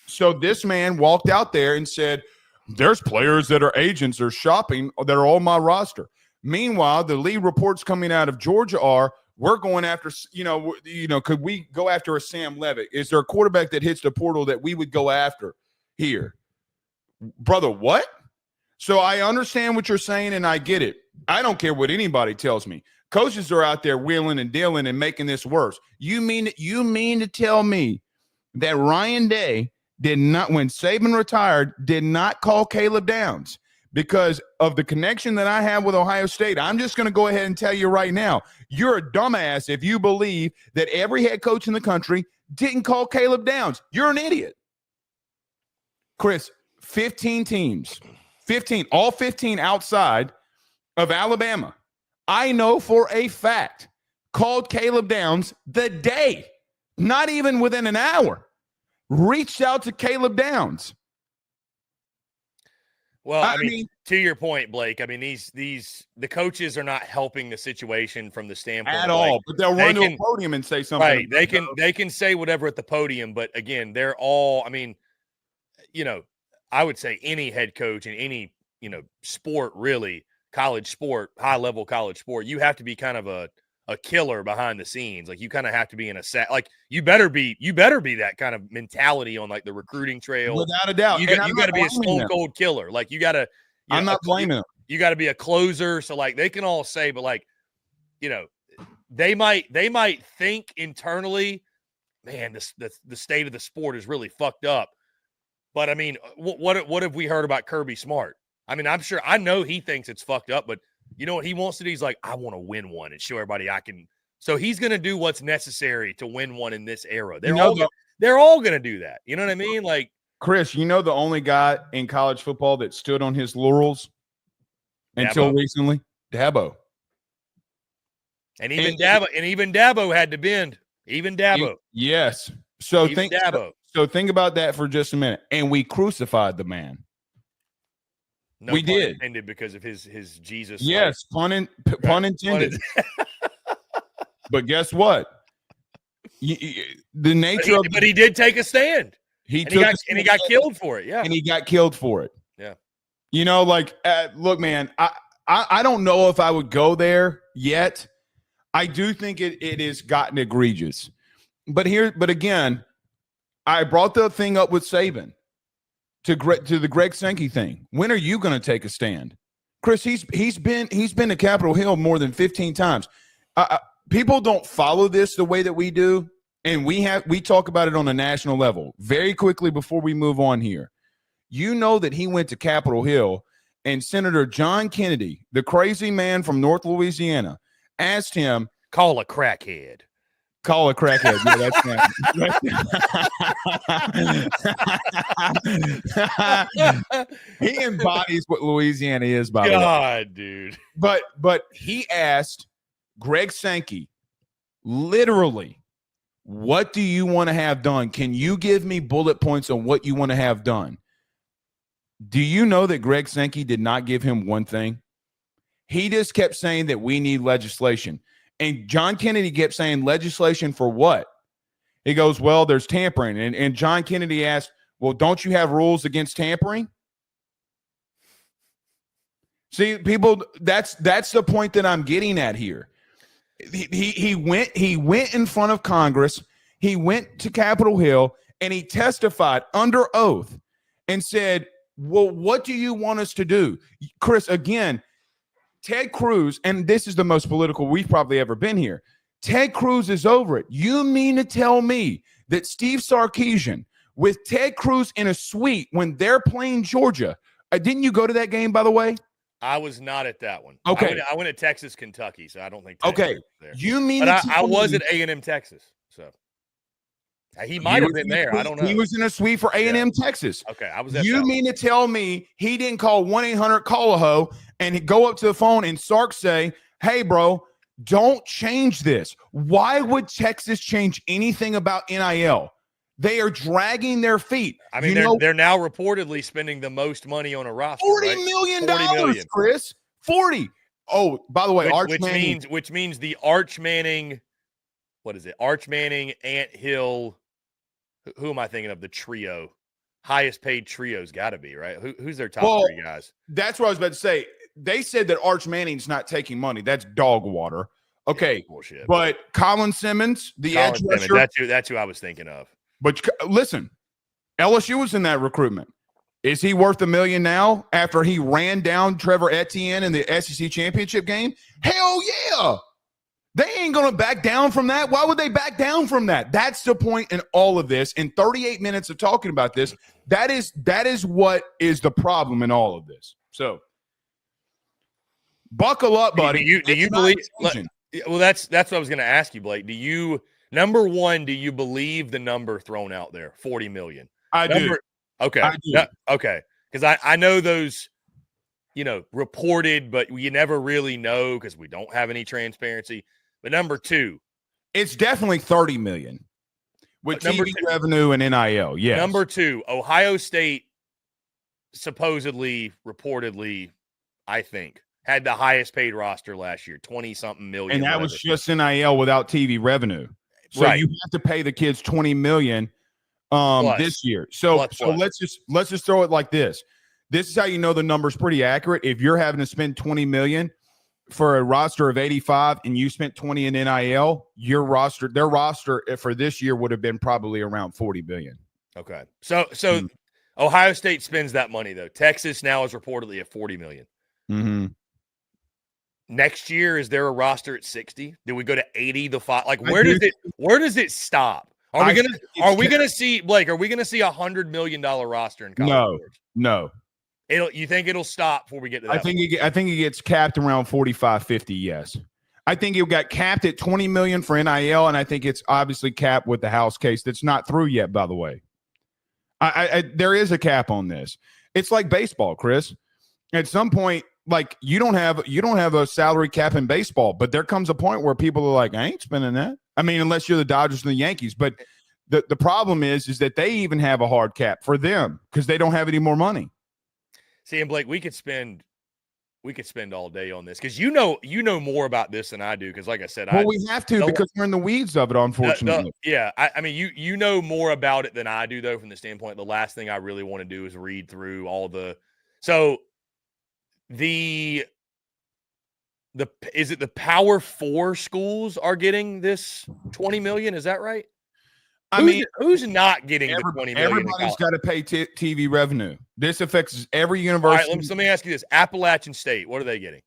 so this man walked out there and said, "There's players that are agents or shopping that are on my roster." Meanwhile, the lead reports coming out of Georgia are, "We're going after, could we go after a Sam Levitt? Is there a quarterback that hits the portal that we would go after here, brother? What?" So I understand what you're saying, and I get it. I don't care what anybody tells me. Coaches are out there wheeling and dealing and making this worse. You mean to tell me that Ryan Day did not, when Saban retired, did not call Caleb Downs because of the connection that I have with Ohio State? I'm just going to go ahead and tell you right now, you're a dumbass if you believe that every head coach in the country didn't call Caleb Downs. You're an idiot. Chris, 15 teams, all 15 outside of Alabama, I know for a fact, called Caleb Downs the day, not even within an hour, reached out to Caleb Downs. Well, I mean, to your point, Blake, I mean, the coaches are not helping the situation from the standpoint at all, but they'll run to a podium and say something. Right. They can say whatever at the podium, but again, they're all, I mean, I would say any head coach in any, sport, really, college sport, high-level college sport, you have to be kind of a killer behind the scenes. Like, you kind of have to be in you better be that kind of mentality on, like, the recruiting trail. Without a doubt. You got to be a stone-cold killer. Like, you got to – I'm not blaming them. You got to be a closer. So, like, they can all say, but, like, they might think internally, man, the state of the sport is really fucked up. But, I mean, what have we heard about Kirby Smart? I mean, I know he thinks it's fucked up, but you know what he wants to do? He's like, I want to win one and show everybody I can So he's going to do what's necessary to win one in this era. They're You know all going to do that. You know what I mean? Like, Chris, you know the only guy in college football that stood on his laurels until recently? Dabo. And even Dabo had to bend. Even Dabo. Yes. So even Dabo. So think about that for just a minute. And we crucified the man. No we pun did. Intended because of his Jesus. Yes, pun intended. But guess what? The nature but he did take a stand. He got killed for it. Yeah. And he got killed for it. Yeah. You know, like, look, man, I don't know if I would go there yet. I do think it has gotten egregious. But again, I brought the thing up with Saban to the Greg Sankey thing. When are you going to take a stand? Chris, he's been to Capitol Hill more than 15 times. People don't follow this the way that we do, and we talk about it on a national level. Very quickly before we move on here, you know that he went to Capitol Hill, and Senator John Kennedy, the crazy man from North Louisiana, asked him, "Call a crackhead." Call a crackhead. Yeah, that's he embodies what Louisiana is, by the way. God, dude. But he asked Greg Sankey, literally, what do you want to have done? Can you give me bullet points on what you want to have done? Do you know that Greg Sankey did not give him one thing? He just kept saying that we need legislation. And John Kennedy kept saying, legislation for what? He goes, well, there's tampering. And John Kennedy asked, well, don't you have rules against tampering? See, people, that's the point that I'm getting at here. He went in front of Congress. He went to Capitol Hill, and he testified under oath and said, well, what do you want us to do? Chris, again, Ted Cruz, and this is the most political we've probably ever been here. Ted Cruz is over it. You mean to tell me that Steve Sarkisian with Ted Cruz in a suite when they're playing Georgia? Didn't you go to that game, by the way? I was not at that one. Okay. I went to Texas, Kentucky, so I don't think. Okay. There. You mean but I was at A&M, Texas, so he might have been there. I don't know. He was in a suite for A&M, Texas. Okay, I was at You mean to tell me he didn't call 1-800-CALL-A-HO and go up to the phone and Sark say, hey, bro, don't change this. Why would Texas change anything about NIL? They are dragging their feet. I mean, they're now reportedly spending the most money on a roster. $40 million, Chris. 40. Oh, by the way, which means the Arch Manning, what is it? Arch Manning, Ant Hill. Who am I thinking of? The trio, highest paid trio's got to be right. Who's their top three guys? That's what I was about to say. They said that Arch Manning's not taking money. That's dog water. Okay, bullshit. But Colin Simmons, edge rusher, that's who I was thinking of. But listen, LSU was in that recruitment. Is he worth $1 million now after he ran down Trevor Etienne in the SEC championship game? Hell yeah. They ain't going to back down from that. Why would they back down from that? That's the point in all of this. In 38 minutes of talking about this, that is what is the problem in all of this. So buckle up, buddy. Do you believe? Well, that's what I was going to ask you, Blake. Number one, do you believe the number thrown out there, 40 million? I do. Okay. I do. Okay. Because I know those, reported, but you never really know because we don't have any transparency. But number two, it's definitely 30 million with TV revenue and NIL. Yeah. Number two, Ohio State supposedly, reportedly, I think, had the highest paid roster last year, 20-something million. And that was just NIL without TV revenue. So you have to pay the kids $20 million this year. So let's just throw it like this. This is how you know the number's pretty accurate. If you're having to spend $20 million for a roster of 85 and you spent 20 in NIL, their roster for this year would have been probably around 40 billion. Okay. So Ohio State spends that money though. Texas now is reportedly at 40 million. Mm-hmm. Next year, is there a roster at 60? Do we go to 80 the five? Like where does it stop? Are we gonna see Blake? Are we gonna see $100 million roster in college? No. You think it'll stop before we get to that? I think it gets capped around 45, 50. Yes, I think it got capped at $20 million for NIL, and I think it's obviously capped with the House case that's not through yet, by the way. There is a cap on this. It's like baseball, Chris. At some point, like you don't have a salary cap in baseball, but there comes a point where people are like, I ain't spending that. I mean, unless you're the Dodgers and the Yankees. But the problem is that they even have a hard cap for them because they don't have any more money. See, and Blake, we could spend all day on this because you know more about this than I do. Because, like I said, we have to because we're in the weeds of it, unfortunately. Yeah, I mean, you know more about it than I do, though. From the standpoint, the last thing I really want to do is read through all the. So, is it the Power 4 schools are getting this $20 million? Is that right? Who's not getting the $20 million? Everybody's got to pay TV revenue. This affects every university. All right, let me ask you this: Appalachian State, what are they getting?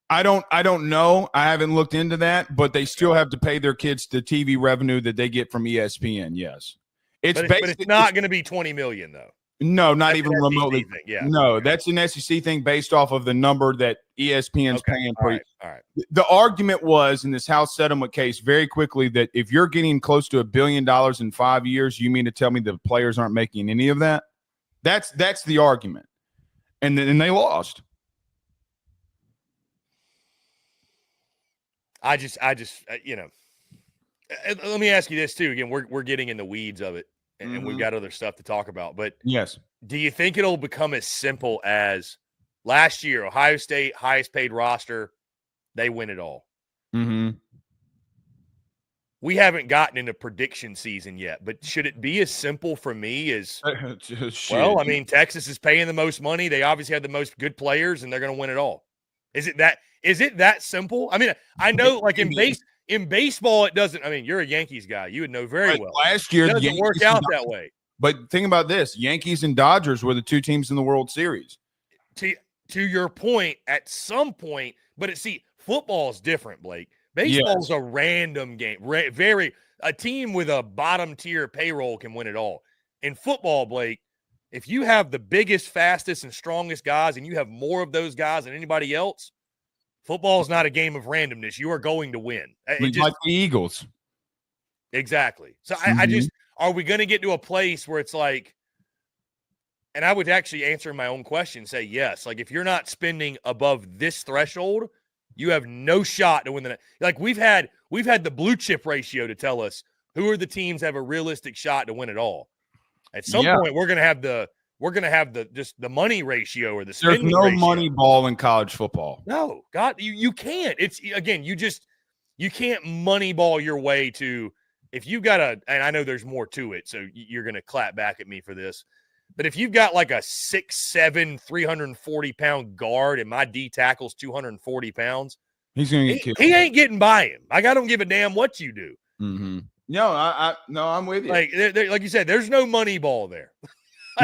I don't know. I haven't looked into that, but they still have to pay their kids the TV revenue that they get from ESPN. Yes, but it's not going to be $20 million though. No, not even remotely. Yeah. No, that's an SEC thing based off of the number that ESPN's paying for. All right. The argument was in this House settlement case very quickly that if you're getting close to $1 billion in 5 years, you mean to tell me the players aren't making any of that? That's the argument. And they lost. I just let me ask you this too. Again, we're getting in the weeds of it. And we've got other stuff to talk about. But yes, do you think it'll become as simple as last year, Ohio State, highest paid roster, they win it all? Mm-hmm. We haven't gotten into prediction season yet, but should it be as simple for me as, well, I mean, Texas is paying the most money. They obviously have the most good players, and they're going to win it all. Is it that simple? I mean, I know like in baseball, it doesn't. I mean, you're a Yankees guy. You would know very well. Last year, it doesn't work out that way. But think about this. Yankees and Dodgers were the two teams in the World Series. To your point, at some point, but football is different, Blake. Baseball is a random game. A team with a bottom-tier payroll can win it all. In football, Blake, if you have the biggest, fastest, and strongest guys and you have more of those guys than anybody else, football is not a game of randomness. You are going to win. Like the Eagles. Exactly. So are we going to get to a place where it's like, and I would actually answer my own question, say yes. Like if you're not spending above this threshold, you have no shot to win the. Like we've had the blue chip ratio to tell us who are the teams that have a realistic shot to win it all. At some point, we're going to have the money ratio or the spending ratio. There's no money ball in college football. No, God, you can't. It's again, you can't money ball your way to. If you've got and I know there's more to it, so you're going to clap back at me for this. But if you've got like a 6'7", 340-pound guard and my D tackle's 240 pounds, he's going to get killed. He ain't getting by him. Like, I don't give a damn what you do. Mm-hmm. No, I'm with you. Like you said, there's no money ball there.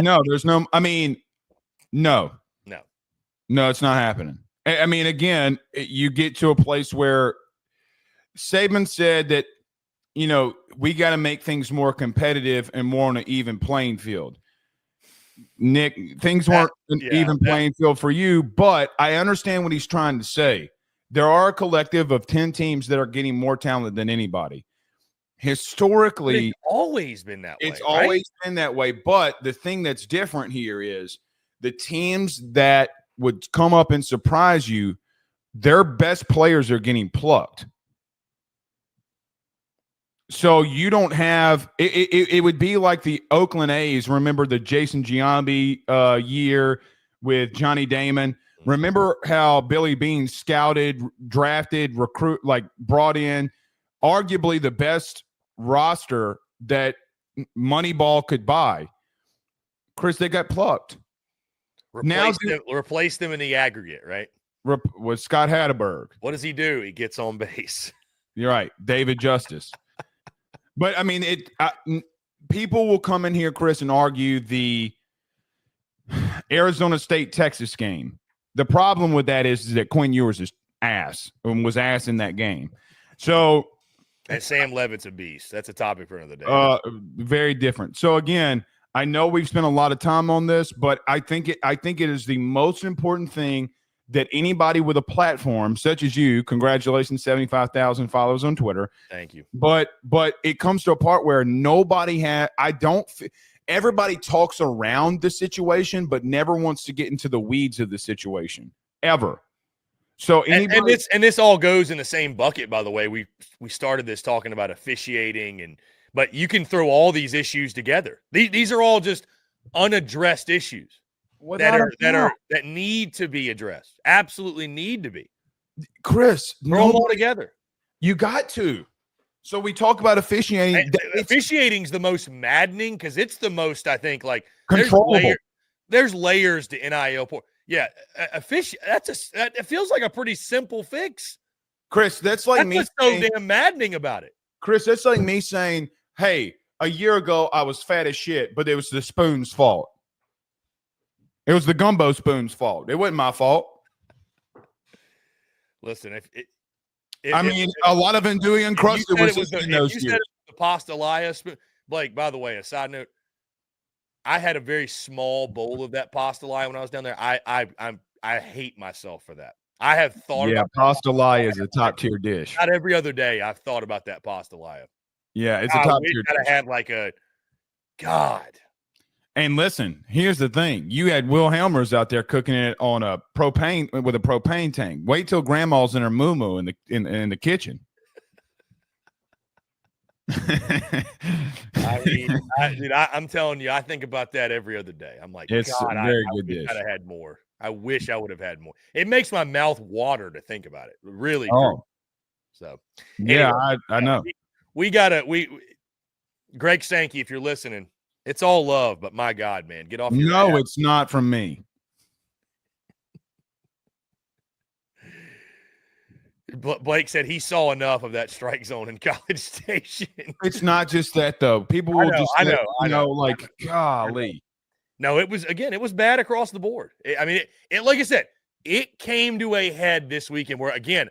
No, there's no. I mean, no, it's not happening. I mean, again, you get to a place where Saban said that, we got to make things more competitive and more on an even playing field. Nick, things weren't an even playing field for you, but I understand what he's trying to say. There are a collective of 10 teams that are getting more talent than anybody. Historically, it's always been that way. It's always been that way. But the thing that's different here is the teams that would come up and surprise you, their best players are getting plucked. So you don't have it would be like the Oakland A's. Remember the Jason Giambi year with Johnny Damon? Remember how Billy Beane scouted, drafted, brought in arguably the best roster that Moneyball could buy. Chris, they got plucked. Replace them in the aggregate, right? With Scott Hatteberg. What does he do? He gets on base. You're right. David Justice. But, I mean, people will come in here, Chris, and argue the Arizona State-Texas game. The problem with that is that Quinn Ewers is ass and was ass in that game. So – and Sam Levitt's a beast. That's a topic for another day. Very different. So, again, I know we've spent a lot of time on this, but I think it is the most important thing that anybody with a platform such as you, congratulations, 75,000 followers on Twitter. Thank you. But it comes to a part where nobody had, everybody talks around the situation, but never wants to get into the weeds of the situation ever. So anybody, and this all goes in the same bucket, by the way. We started this talking about officiating, but you can throw all these issues together. These are all just unaddressed issues that need to be addressed. Absolutely need to be. Chris, throw them all together. You got to. So we talk about officiating. Officiating's the most maddening because it's the most, I think, like controllable. There's layers to NIL. Yeah, it feels like a pretty simple fix. Chris, that's like me. What's so damn maddening about it. Chris, that's like me saying, hey, a year ago I was fat as shit, but it was the spoon's fault. It was the gumbo spoon's fault. It wasn't my fault. Listen, a lot of Andouille Encrusted was in those years. Said the pastelaia spoon. Blake, by the way, a side note, I had a very small bowl of that pastelaia when I was down there. I hate myself for that. I have thought about pastelaia is a top tier dish. Not every other day I've thought about that pastelaia. Yeah, it's a top tier dish. I had like a God. And listen, here's the thing. You had Will Helmers out there cooking it on a propane tank. Wait till grandma's in her moo-moo in the kitchen. I'm telling you, I think about that every other day. I'm like, it's God, a very good dish. I wish I'd have had more. I wish I would have had more. It makes my mouth water to think about it. Really. Oh. So yeah, anyway, I know. Greg Sankey, if you're listening, it's all love, but my God, man, get off your No, ass. It's not from me. Blake said he saw enough of that strike zone in College Station. It's not just that, though. People will I know, like, golly. No, it was bad across the board. It like I said, it came to a head this weekend where, again,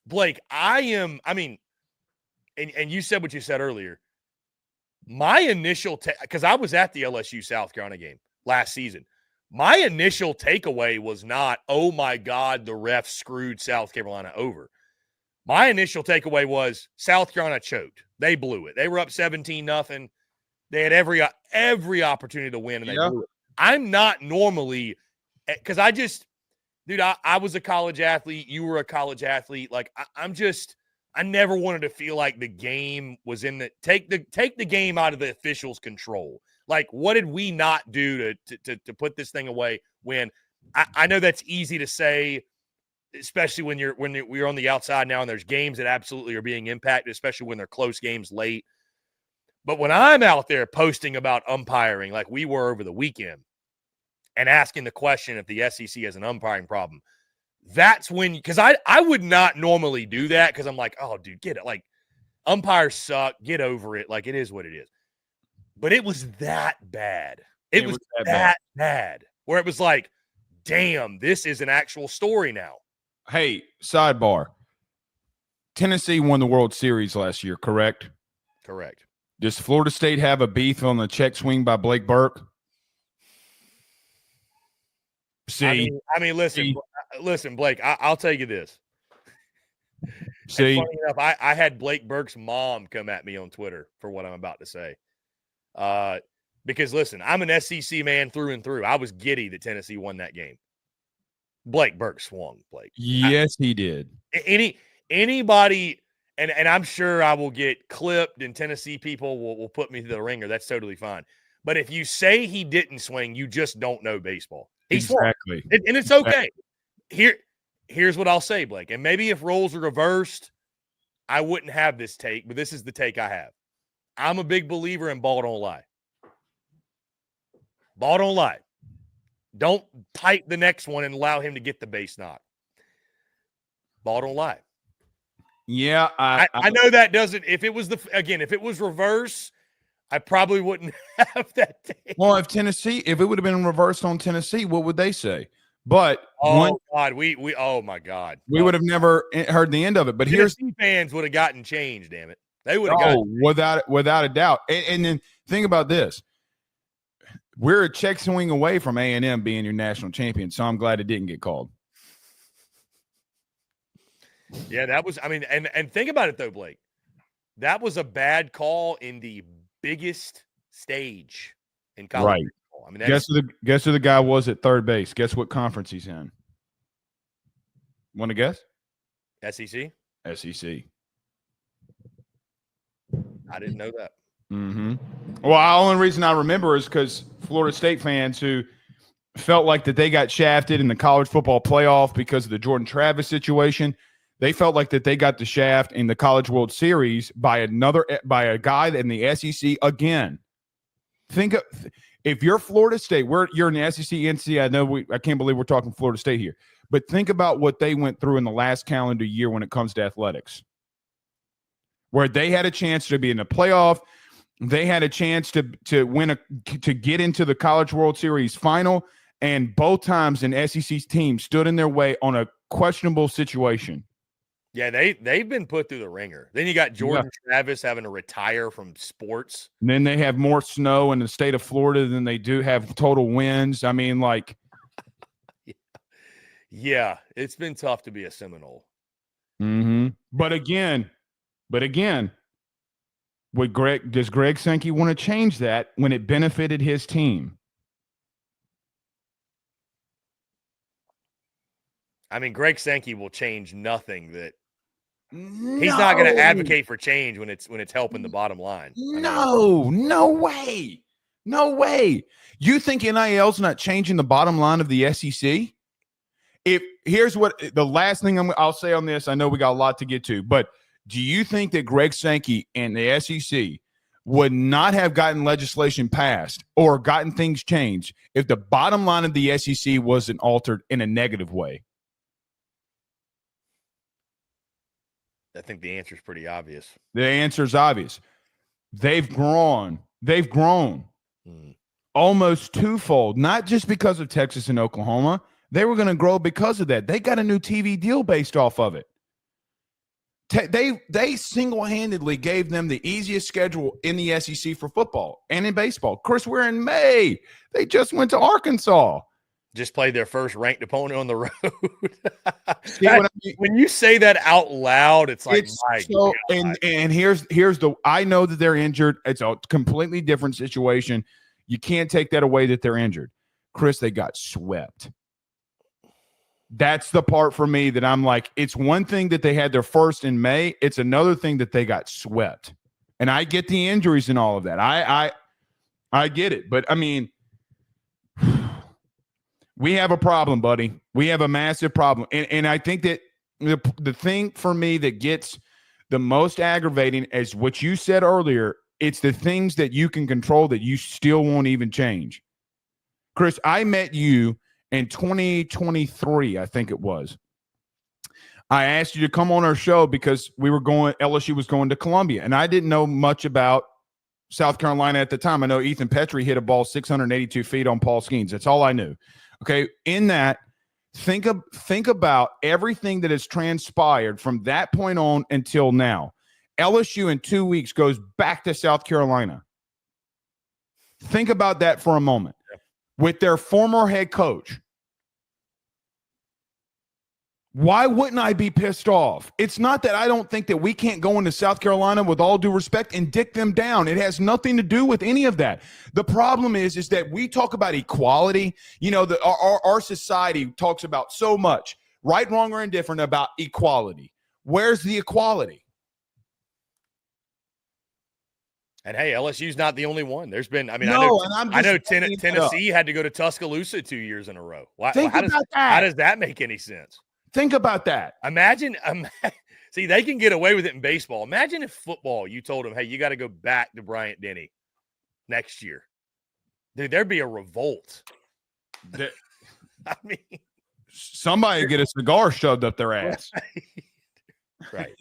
Blake, and you said what you said earlier. My initial because I was at the LSU South Carolina game last season. My initial takeaway was not, oh my God, the ref screwed South Carolina over. My initial takeaway was South Carolina choked. They blew it. They were up 17-0. They had every opportunity to win, and they blew it. I'm not normally because I was a college athlete. You were a college athlete. Like I never wanted to feel like the game was in take the game out of the officials' control. Like, what did we not do to put this thing away? When I know that's easy to say, especially when you're on the outside now and there's games that absolutely are being impacted, especially when they're close games late. But when I'm out there posting about umpiring, like we were over the weekend, and asking the question if the SEC has an umpiring problem, that's when, because I would not normally do that because I'm like, oh, dude, get it. Like, umpires suck. Get over it. Like, it is what it is. But it was that bad. It was that bad. Where it was like, damn, this is an actual story now. Hey, sidebar. Tennessee won the World Series last year, correct? Correct. Does Florida State have a beef on the check swing by Blake Burke? See, listen, Blake, I'll tell you this. See, funny enough, I had Blake Burke's mom come at me on Twitter for what I'm about to say. Because listen, I'm an SEC man through and through. I was giddy that Tennessee won that game. Blake Burke swung, Blake. Yes, he did. Anybody, and I'm sure I will get clipped and Tennessee people will put me through the ringer. That's totally fine. But if you say he didn't swing, you just don't know baseball. Exactly. And it's okay. Here's what I'll say, Blake. And maybe if roles are reversed, I wouldn't have this take, but this is the take I have. I'm a big believer in ball don't lie. Ball don't lie. Don't pipe the next one and allow him to get the base knock. Ball don't lie. Yeah, I know that doesn't. If it was reverse, I probably wouldn't have that take. Well, if it would have been reversed on Tennessee, what would they say? But oh my God, we would have never heard the end of it. But Tennessee fans would have gotten changed. Damn it, they would have gotten without a doubt. And then think about this: we're a check swing away from A&M being your national champion. So I'm glad it didn't get called. Yeah, that was, I mean, and think about it though, Blake. That was a bad call in the biggest stage in college Right. baseball. I mean, Guess who the guy was at third base? Guess what conference he's in? Want to guess? SEC? SEC. I didn't know that. Mm-hmm. Well, the only reason I remember is because Florida State fans who felt like that they got shafted in the college football playoff because of the Jordan Travis situation. They felt like that they got the shaft in the College World Series by a guy in the SEC again. Think of, if you're Florida State, you're in the SEC, NC. I can't believe we're talking Florida State here, but think about what they went through in the last calendar year when it comes to athletics, where they had a chance to be in the playoff. They had a chance to win to get into the College World Series final, and both times an SEC team stood in their way on a questionable situation. Yeah, they've been put through the ringer. Then you got Jordan Travis having to retire from sports. And then they have more snow in the state of Florida than they do have total winds. I mean, like, yeah, it's been tough to be a Seminole. Mm-hmm. But again, does Greg Sankey want to change that when it benefited his team? I mean, Greg Sankey will change nothing that he's not going to advocate for change when it's helping the bottom line. No way. No way. You think NIL's not changing the bottom line of the SEC? Here's what the last thing I'll say on this. I know we got a lot to get to, but do you think that Greg Sankey and the SEC would not have gotten legislation passed or gotten things changed if the bottom line of the SEC wasn't altered in a negative way? I think the answer is pretty obvious. The answer is obvious. They've grown almost twofold, not just because of Texas and Oklahoma. They were going to grow because of that. They got a new TV deal based off of it. They single-handedly gave them the easiest schedule in the SEC for football and in baseball. Of course, we're in May. They just went to Arkansas. Just played their first ranked opponent on the road. See what I mean? When you say that out loud, it's like, and here's I know that they're injured. It's a completely different situation. You can't take that away that they're injured. Chris, they got swept. That's the part for me that I'm like, it's one thing that they had their first in May. It's another thing that they got swept. And I get the injuries and all of that. I get it. But I mean, we have a problem, buddy. We have a massive problem. And I think that the thing for me that gets the most aggravating is what you said earlier. It's the things that you can control that you still won't even change. Chris, I met you in 2023, I think it was. I asked you to come on our show because LSU was going to Columbia, and I didn't know much about South Carolina at the time. I know Ethan Petrie hit a ball 682 feet on Paul Skeens. That's all I knew. Okay, in that, think about everything that has transpired from that point on until now. LSU in 2 weeks goes back to South Carolina. Think about that for a moment. With their former head coach. Why wouldn't I be pissed off? It's not that I don't think that we can't go into South Carolina with all due respect and dick them down. It has nothing to do with any of that. The problem is that we talk about equality. You know, our society talks about so much, right, wrong, or indifferent, about equality. Where's the equality? And hey, LSU's not the only one. There's been, I know Tennessee had to go to Tuscaloosa 2 years in a row. How does that make any sense? Think about that. Imagine, see, they can get away with it in baseball. Imagine if football, you told them, hey, you got to go back to Bryant-Denny next year. Dude, there'd be a revolt. I mean, somebody get a cigar shoved up their ass. Right.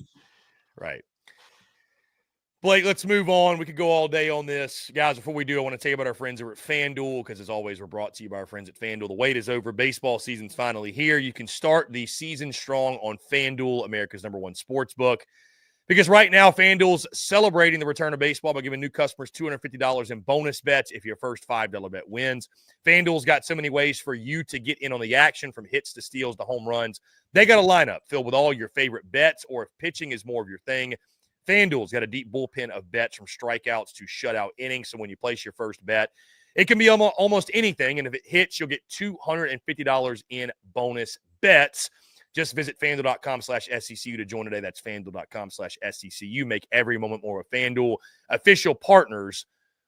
Blake, let's move on. We could go all day on this. Guys, before we do, I want to tell you about our friends over at FanDuel because, as always, we're brought to you by our friends at FanDuel. The wait is over. Baseball season's finally here. You can start the season strong on FanDuel, America's #1 sportsbook. Because right now, FanDuel's celebrating the return of baseball by giving new customers $250 in bonus bets if your first $5 bet wins. FanDuel's got so many ways for you to get in on the action, from hits to steals to home runs. They got a lineup filled with all your favorite bets, or if pitching is more of your thing, FanDuel's got a deep bullpen of bets from strikeouts to shutout innings. So when you place your first bet, it can be almost anything. And if it hits, you'll get $250 in bonus bets. Just visit FanDuel.com/SECU to join today. That's FanDuel.com/SECU. Make every moment more of FanDuel, official partners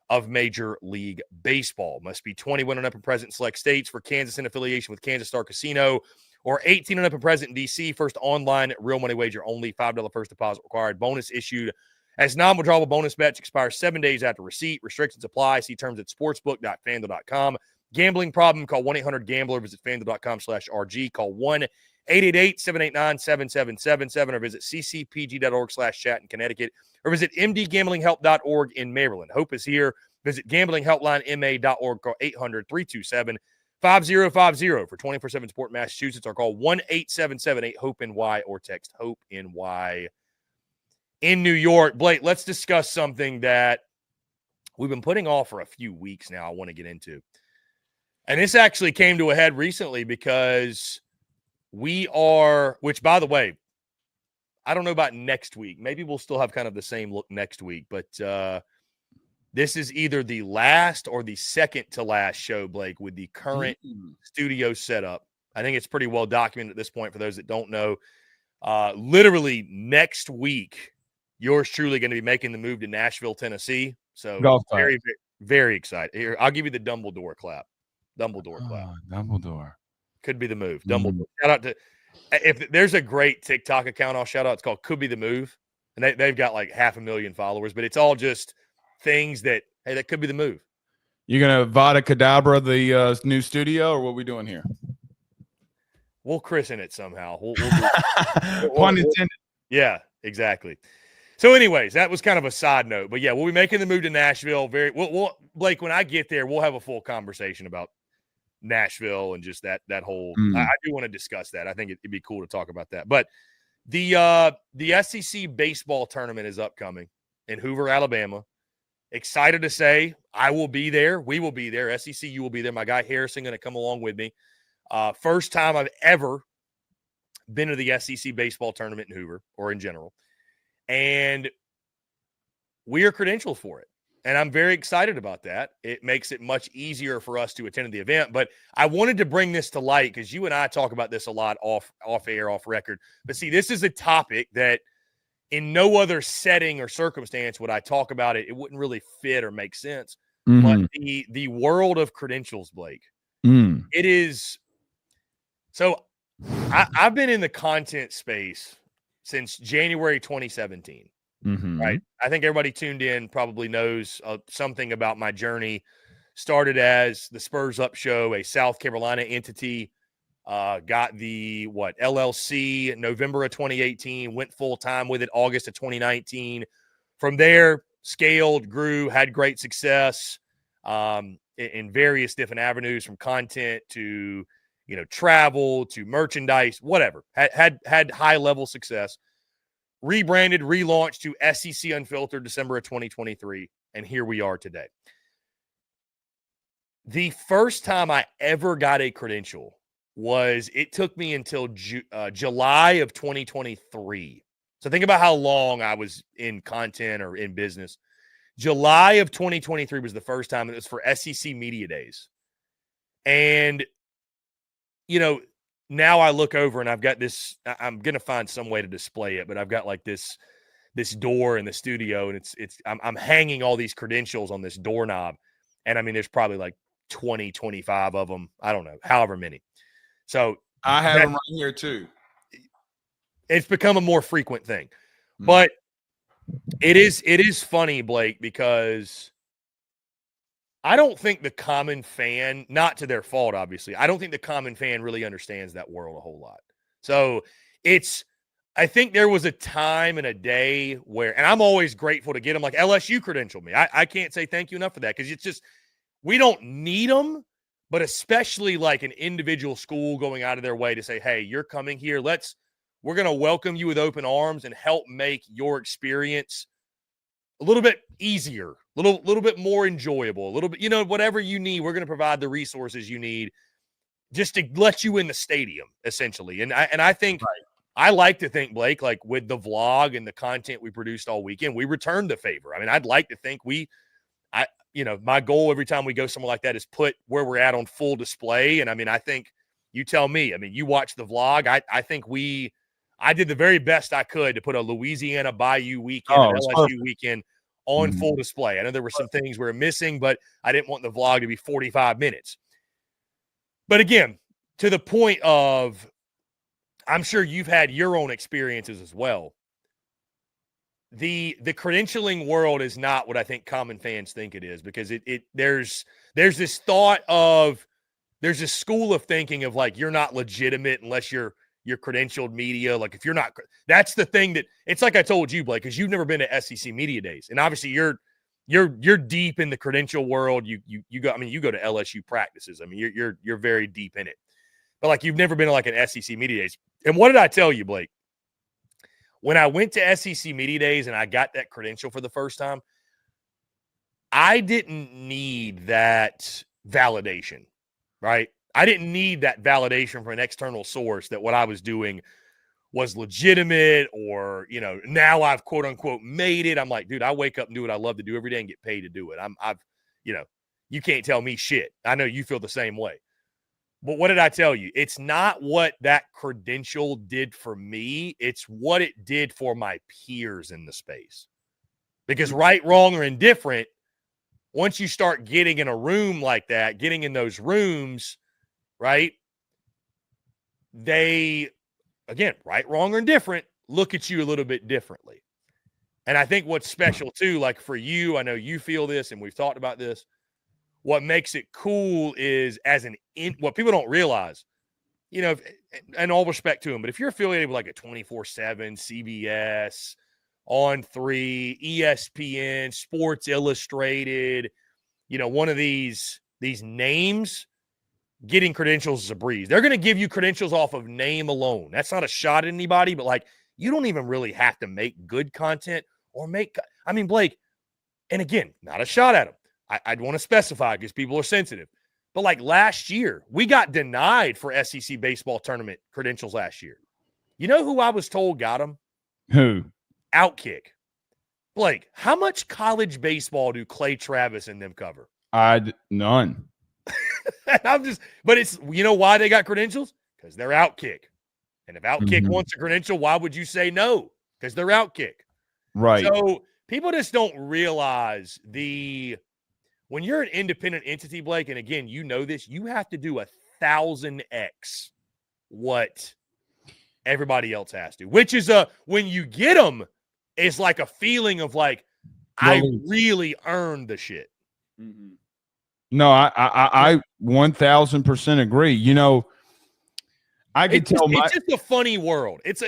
of Major League Baseball. Must be 21 and up and present in select states. For Kansas in affiliation with Kansas Star Casino, or 18 and up and present in D.C. First online real money wager only. $5 first deposit required. Bonus issued as non-withdrawable bonus bets. Expire 7 days after receipt. Restrictions apply. See terms at sportsbook.fanduel.com. Gambling problem? Call 1-800-GAMBLER. Visit fanduel.com/RG. Call 1-888-789-7777 or visit ccpg.org/chat in Connecticut or visit mdgamblinghelp.org in Maryland. Hope is here. Visit gamblinghelplinema.org. Call 800-327-5050 for 24/7 support in Massachusetts, or call 1-877-8-HOPE-NY or text HOPE-NY in New York. Blake, let's discuss something that we've been putting off for a few weeks now I want to get into. And this actually came to a head recently because we are, which by the way, I don't know about next week. Maybe we'll still have kind of the same look next week, but this is either the last or the second to last show, Blake, with the current studio setup. I think it's pretty well documented at this point for those that don't know. Literally next week, yours truly going to be making the move to Nashville, Tennessee. So very, very, very excited. Here, I'll give you the Dumbledore clap. Dumbledore clap. Dumbledore. Could be the move. Dumbledore. Shout out to, if there's a great TikTok account I'll shout out, it's called Could Be the Move. And they've got like 500,000 followers, but it's all just things that, hey, that could be the move. You're going to Vada Kedavra the new studio, or what are we doing here? We'll christen it somehow. Pun intended. Yeah, exactly. So anyways, that was kind of a side note. But yeah, we'll be making the move to Nashville. Blake, when I get there, we'll have a full conversation about Nashville and just that whole I do want to discuss that. I think it'd be cool to talk about that. But the SEC baseball tournament is upcoming in Hoover, Alabama. Excited to say I will be there. We will be there. SECU will be there. My guy Harrison going to come along with me. First time I've ever been to the SEC baseball tournament in Hoover or in general. And we are credentialed for it. And I'm very excited about that. It makes it much easier for us to attend the event. But I wanted to bring this to light because you and I talk about this a lot off air, off record. But see, this is a topic that in no other setting or circumstance would I talk about it. It wouldn't really fit or make sense. But the world of credentials, Blake, it is. So I've been in the content space since January 2017. Right. I think everybody tuned in probably knows something about my journey. Started as the Spurs Up Show, a South Carolina entity. Got the LLC November of 2018, went full time with it August of 2019. From there, scaled, grew, had great success in various different avenues, from content to travel to merchandise, whatever. Had high level success. Rebranded, relaunched to SEC Unfiltered December of 2023, and here we are today. The first time I ever got a credential it took me until July of 2023. So think about how long I was in content or in business. July of 2023 was the first time, and it was for SEC Media Days. And, now I look over and I've got this, I'm going to find some way to display it, but I've got like this door in the studio, and I'm hanging all these credentials on this doorknob. And I mean, there's probably like 20, 25 of them. I don't know, however many. So I have them right here too. It's become a more frequent thing, but it is funny, Blake, because I don't think the common fan, not to their fault, obviously, I don't think the common fan really understands that world a whole lot. So I think there was a time and a day where, and I'm always grateful to get them, like LSU credentialed me. I can't say thank you enough for that, because it's just, we don't need them, but especially like an individual school going out of their way to say, hey, you're coming here. We're going to welcome you with open arms and help make your experience a little bit easier, little bit more enjoyable, a little bit, whatever you need, we're going to provide the resources you need. just to let you in the stadium, essentially. And I think I like to think, Blake, like with the vlog and the content we produced all weekend, we returned the favor. I mean, I'd like to think my goal every time we go somewhere like that is put where we're at on full display. And I mean, I think you tell me, I mean, you watch the vlog. I think I did the very best I could to put a Louisiana Bayou weekend, an LSU weekend on full display. I know there were some things we were missing, but I didn't want the vlog to be 45 minutes. But again, to the point of, I'm sure you've had your own experiences as well. The credentialing world is not what I think common fans think it is, because there's this thought of, there's this school of thinking of like, you're not legitimate unless you're credentialed media. Like if you're not, that's the thing that it's like I told you, Blake, because you've never been to SEC media days, and obviously you're deep in the credential world. You go to LSU practices. I mean, you're very deep in it, but like you've never been to like an SEC media days. And what did I tell you, Blake? When I went to SEC media days and I got that credential for the first time, I didn't need that validation, right? I didn't need that validation from an external source that what I was doing was legitimate, or, now I've quote unquote made it. I'm like, dude, I wake up and do what I love to do every day and get paid to do it. You can't tell me shit. I know you feel the same way. But what did I tell you? It's not what that credential did for me. It's what it did for my peers in the space. Because right, wrong, or indifferent, once you start getting in a room like that, getting in those rooms, right, they, again, right, wrong, or indifferent, look at you a little bit differently. And I think what's special too, like for you, I know you feel this and we've talked about this, what makes it cool is what people don't realize, and all respect to them, but if you're affiliated with like a 24/7, CBS, On3, ESPN, Sports Illustrated, one of these names, getting credentials is a breeze. They're going to give you credentials off of name alone. That's not a shot at anybody, but like, you don't even really have to make good content or Blake, and again, not a shot at them. I'd want to specify because people are sensitive. But like last year, we got denied for SEC baseball tournament credentials last year. You know who I was told got them? Who? Outkick. Blake, how much college baseball do Clay Travis and them cover? None. But it's, why they got credentials? Because they're Outkick. And if Outkick wants a credential, why would you say no? Because they're Outkick. Right. So people just don't realize when you're an independent entity, Blake, and again, you know this, you have to do 1,000x what everybody else has to, which is when you get them, it's like a feeling of like, I really earned the shit. Mm-hmm. No, I 1,000% agree. I could tell it's just a funny world. It's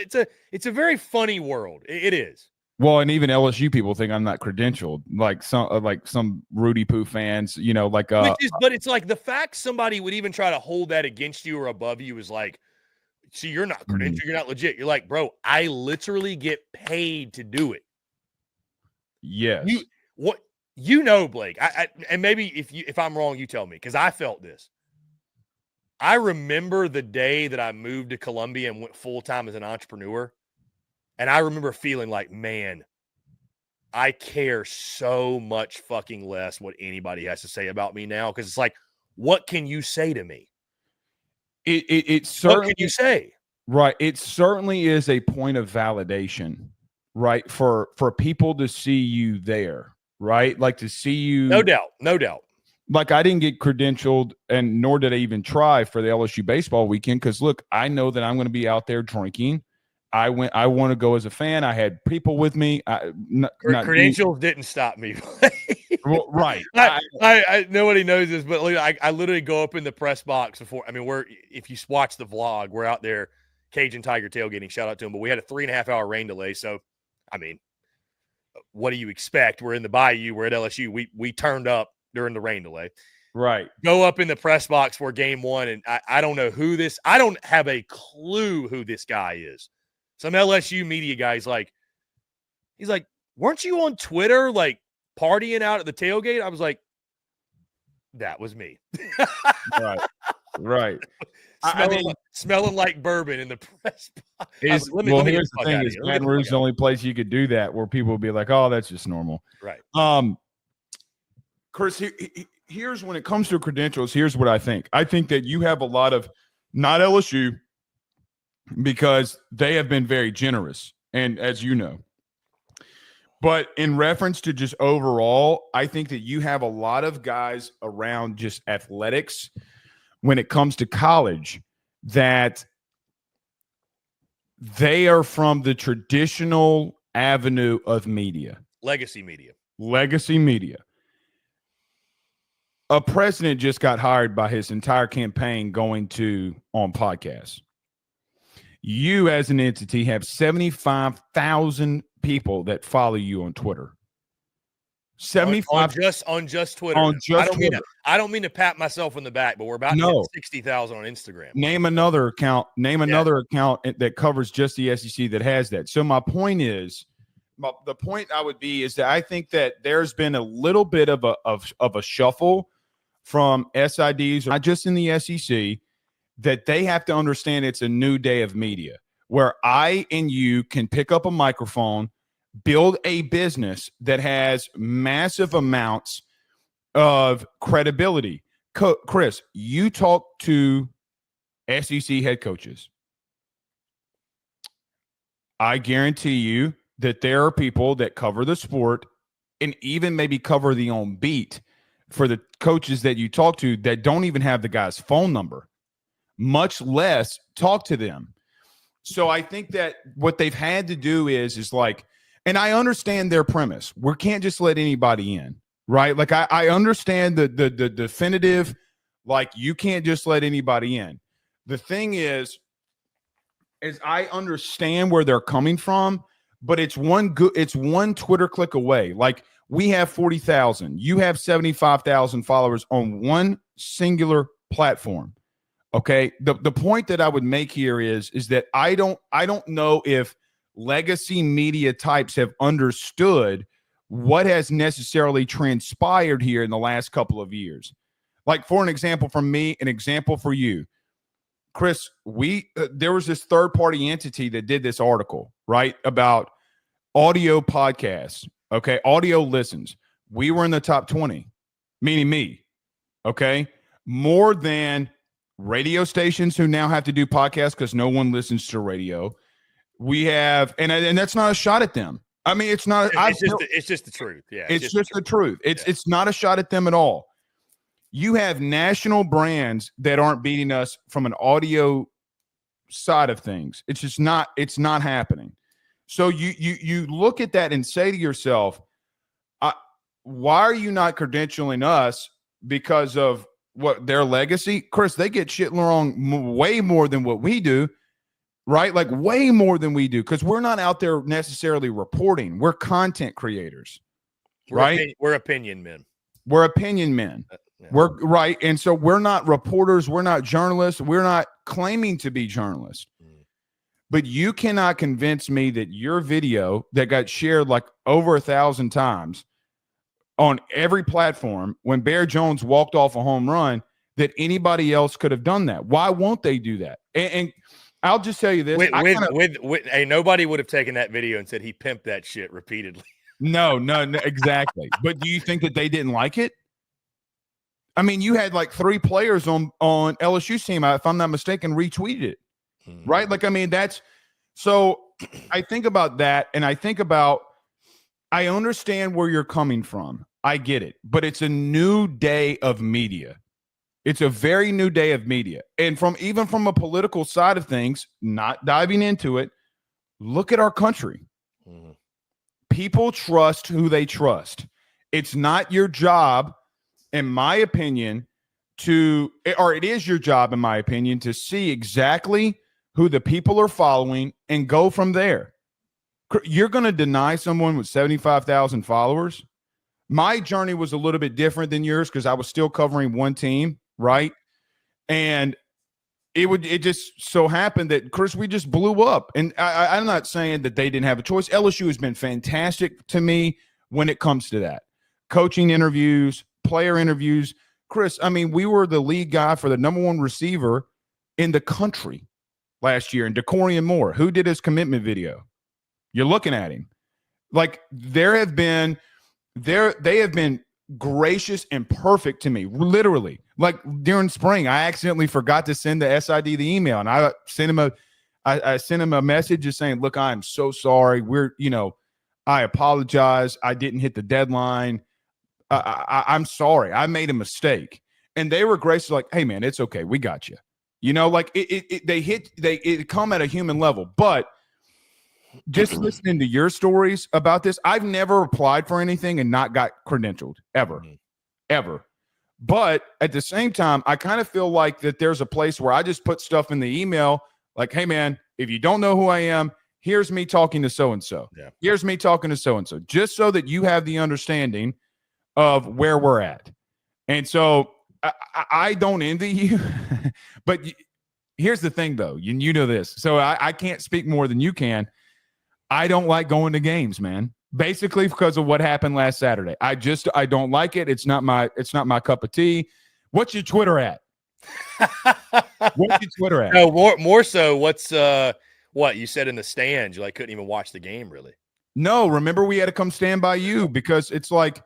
a very funny world. It is. Well, and even LSU people think I'm not credentialed, like some Rudy Poo fans, but it's like the fact somebody would even try to hold that against you or above you is like, see, you're not credentialed, you're not legit. You're like, bro, I literally get paid to do it. Yes. Blake, and maybe if I'm wrong, you tell me, because I felt this. I remember the day that I moved to Columbia and went full-time as an entrepreneur. And I remember feeling like, man, I care so much fucking less what anybody has to say about me now. Because it's like, what can you say to me? It certainly, what can you say? Right. It certainly is a point of validation, right? For people to see you there, right? Like to see you. No doubt. Like I didn't get credentialed, and nor did I even try for the LSU baseball weekend. Because look, I know that I'm going to be out there drinking. I want to go as a fan. I had people with me. Credentials didn't stop me. Well, right. I nobody knows this, but I literally go up in the press box before. I mean, if you watch the vlog, we're out there Cajun Tiger tailgating. Shout out to him. But we had a 3.5 hour rain delay. So, I mean, what do you expect? We're in the Bayou. We're at LSU. We turned up during the rain delay. Right. Go up in the press box for game one, and I don't know who this. I don't have a clue who this guy is. Some LSU media guy. He's like, weren't you on Twitter like partying out at the tailgate? I was like, that was me. Right. Right. Smelling like bourbon in the press box. Here's the thing: is Baton Rouge the only place you could do that where people will be like, "Oh, that's just normal." Right. Chris, here's when it comes to credentials. Here's what I think. I think that you have a lot of not LSU because they have been very generous, and as you know. But in reference to just overall, I think that you have a lot of guys around just athletics when it comes to college that they are from the traditional avenue of media. Legacy media. A president just got hired by his entire campaign going on podcasts. You as an entity have 75,000 people that follow you on Twitter. 75 on just Twitter. I don't mean to pat myself on the back, but we're about to hit 60,000 on Instagram. Name another account that covers just the SEC that has that. So my point is, the point I would be is that I think that there's been a little bit of a shuffle from SIDs, not just in the SEC, that they have to understand it's a new day of media where I and you can pick up a microphone, build a business that has massive amounts of credibility. Chris, you talk to SEC head coaches. I guarantee you that there are people that cover the sport and even maybe cover the on beat for the coaches that you talk to that don't even have the guy's phone number, much less talk to them. So I think that what they've had to do is like, and I understand their premise. We can't just let anybody in, right? Like I understand the definitive, like you can't just let anybody in. The thing is I understand where they're coming from, but it's one Twitter click away. Like we have 40,000, you have 75,000 followers on one singular platform. Okay. The point that I would make here is that I don't know if legacy media types have understood what has necessarily transpired here in the last couple of years. Like for an example from me, an example for you, Chris, there was this third-party entity that did this article, right, about audio podcasts, okay, audio listens. We were in the top 20, meaning me, okay, more than radio stations who now have to do podcasts because no one listens to radio. We have, and that's not a shot at them. I mean, it's not. It's just the truth. Yeah, it's just the truth. It's not a shot at them at all. You have national brands that aren't beating us from an audio side of things. It's just not. It's not happening. So you look at that and say to yourself, why are you not credentialing us because of what their legacy? Chris, they get shit wrong way more than what we do. Right? Like way more than we do because we're not out there necessarily reporting. We're content creators, right? We're opinion men. We're opinion men. Yeah. We're right. And so we're not reporters. We're not journalists. We're not claiming to be journalists. But you cannot convince me that your video that got shared like over 1,000 times on every platform when Bear Jones walked off a home run, that anybody else could have done that. Why won't they do that? And I'll just tell you this. Nobody would have taken that video and said he pimped that shit repeatedly. No, exactly. But do you think that they didn't like it? I mean, you had like 3 players on LSU's team, if I'm not mistaken, retweeted it, right? Like, I mean, so I think about that, and I understand where you're coming from. I get it, but it's a new day of media. It's a very new day of media. And even from a political side of things, not diving into it, look at our country. People trust who they trust. It's not your job, in my opinion, it is your job, in my opinion, to see exactly who the people are following and go from there. You're going to deny someone with 75,000 followers? My journey was a little bit different than yours because I was still covering one team. Right. And it just so happened that, Chris, we just blew up. And I'm not saying that they didn't have a choice. LSU has been fantastic to me when it comes to that. Coaching interviews, player interviews. Chris, I mean, we were the lead guy for the number 1 receiver in the country last year, and Decorian Moore, who did his commitment video. You're looking at him. Like, they have been gracious and perfect to me, literally. Like, during spring, I accidentally forgot to send the SID the email, and I sent him a message just saying, look, I'm so sorry. I apologize. I didn't hit the deadline. I'm sorry. I made a mistake. And they were gracious, like, hey, man, it's okay. We got you. Like it come at a human level. But just listening to your stories about this, I've never applied for anything and not got credentialed ever. But at the same time, I kind of feel like that there's a place where I just put stuff in the email like, hey, man, if you don't know who I am, here's me talking to so-and-so. Yeah. Here's me talking to so-and-so, just so that you have the understanding of where we're at. And so I don't envy you, but here's the thing, though. You know this. So I can't speak more than you can. I don't like going to games, man. Basically because of what happened last Saturday. I don't like it. It's not my cup of tea. What's your Twitter at? What's your Twitter at? No, more so. What's what you said in the stands? You couldn't even watch the game, really. No, remember we had to come stand by you because it's like.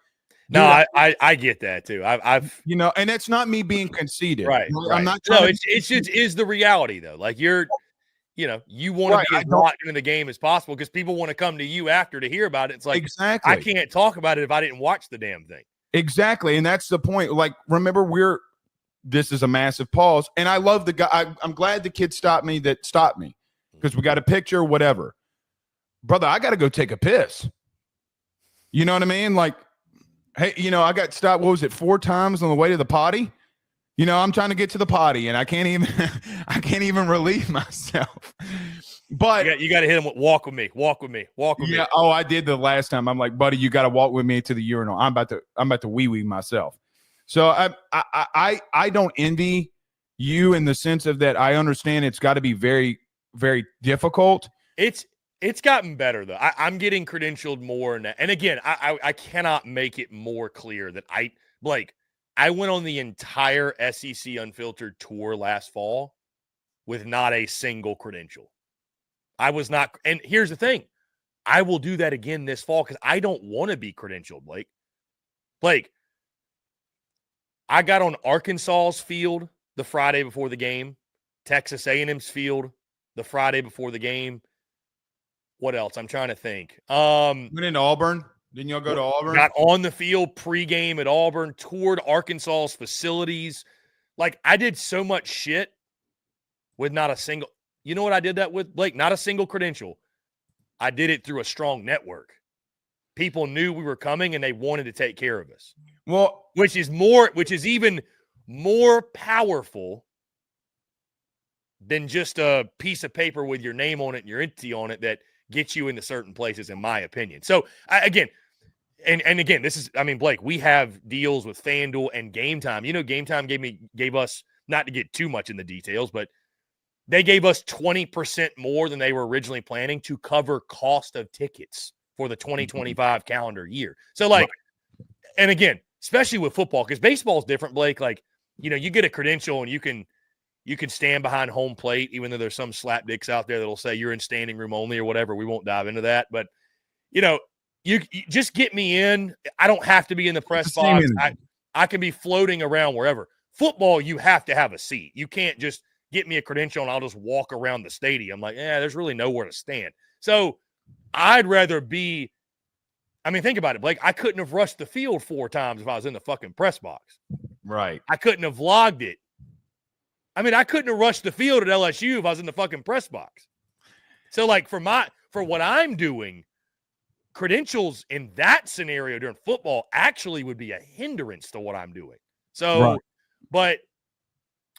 No, I get that too. I've and that's not me being conceited. Right. I'm not. No, it's just is the reality though. Like you want to be as locked into the game as possible because people want to come to you after to hear about it. It's like, exactly. I can't talk about it if I didn't watch the damn thing. Exactly. And that's the point. Like, remember, this is a massive pause. And I love the guy. I'm glad the kid stopped me because we got a picture, whatever. Brother, I got to go take a piss. You know what I mean? Like, hey, I got stopped, 4 times on the way to the potty? I'm trying to get to the potty and I can't even relieve myself. But you got to hit him with walk with me. Yeah. Oh, I did the last time. I'm like, buddy, you got to walk with me to the urinal. I'm about to wee myself. So I don't envy you in the sense of that. I understand it's got to be very, very difficult. It's gotten better though. I'm getting credentialed more now. And again, I cannot make it more clear that I went on the entire SEC Unfiltered tour last fall with not a single credential. I was not. And here's the thing. I will do that again this fall because I don't want to be credentialed, Blake. Blake, I got on Arkansas's field the Friday before the game, Texas A&M's field the Friday before the game. What else? I'm trying to think. Went into Auburn. Didn't y'all go to Auburn? Got on the field pregame at Auburn, toured Arkansas's facilities. Like, I did so much shit with not a single – you know what I did that with, Blake? Not a single credential. I did it through a strong network. People knew we were coming, and they wanted to take care of us. Well, which is even more powerful than just a piece of paper with your name on it and your entity on it that gets you into certain places, in my opinion. So, again, this is, Blake, we have deals with FanDuel and Game Time. Game Time gave us, not to get too much in the details, but they gave us 20% more than they were originally planning to cover cost of tickets for the 2025 calendar year. So, and again, especially with football, because baseball is different, Blake. You get a credential and you can stand behind home plate, even though there's some slapdicks out there that'll say you're in standing room only or whatever. We won't dive into that. But, you just get me in. I don't have to be in the press box. I can be floating around wherever. Football, you have to have a seat. You can't just get me a credential and I'll just walk around the stadium. There's really nowhere to stand. So I'd rather be – think about it, Blake. I couldn't have rushed the field 4 times if I was in the fucking press box. Right. I couldn't have vlogged it. I couldn't have rushed the field at LSU if I was in the fucking press box. So, for what I'm doing, credentials in that scenario during football actually would be a hindrance to what I'm doing. So, right. But,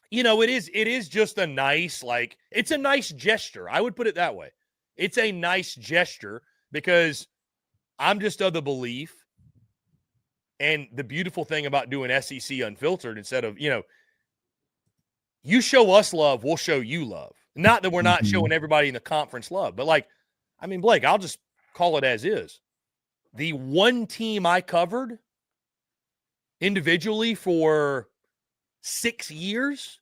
it is just a nice, it's a nice gesture. I would put it that way. It's a nice gesture because I'm just of the belief, and the beautiful thing about doing SEC Unfiltered instead of, you show us love, we'll show you love. Not that we're not showing everybody in the conference love, but Blake, I'll just call it as is. The one team I covered individually for 6 years,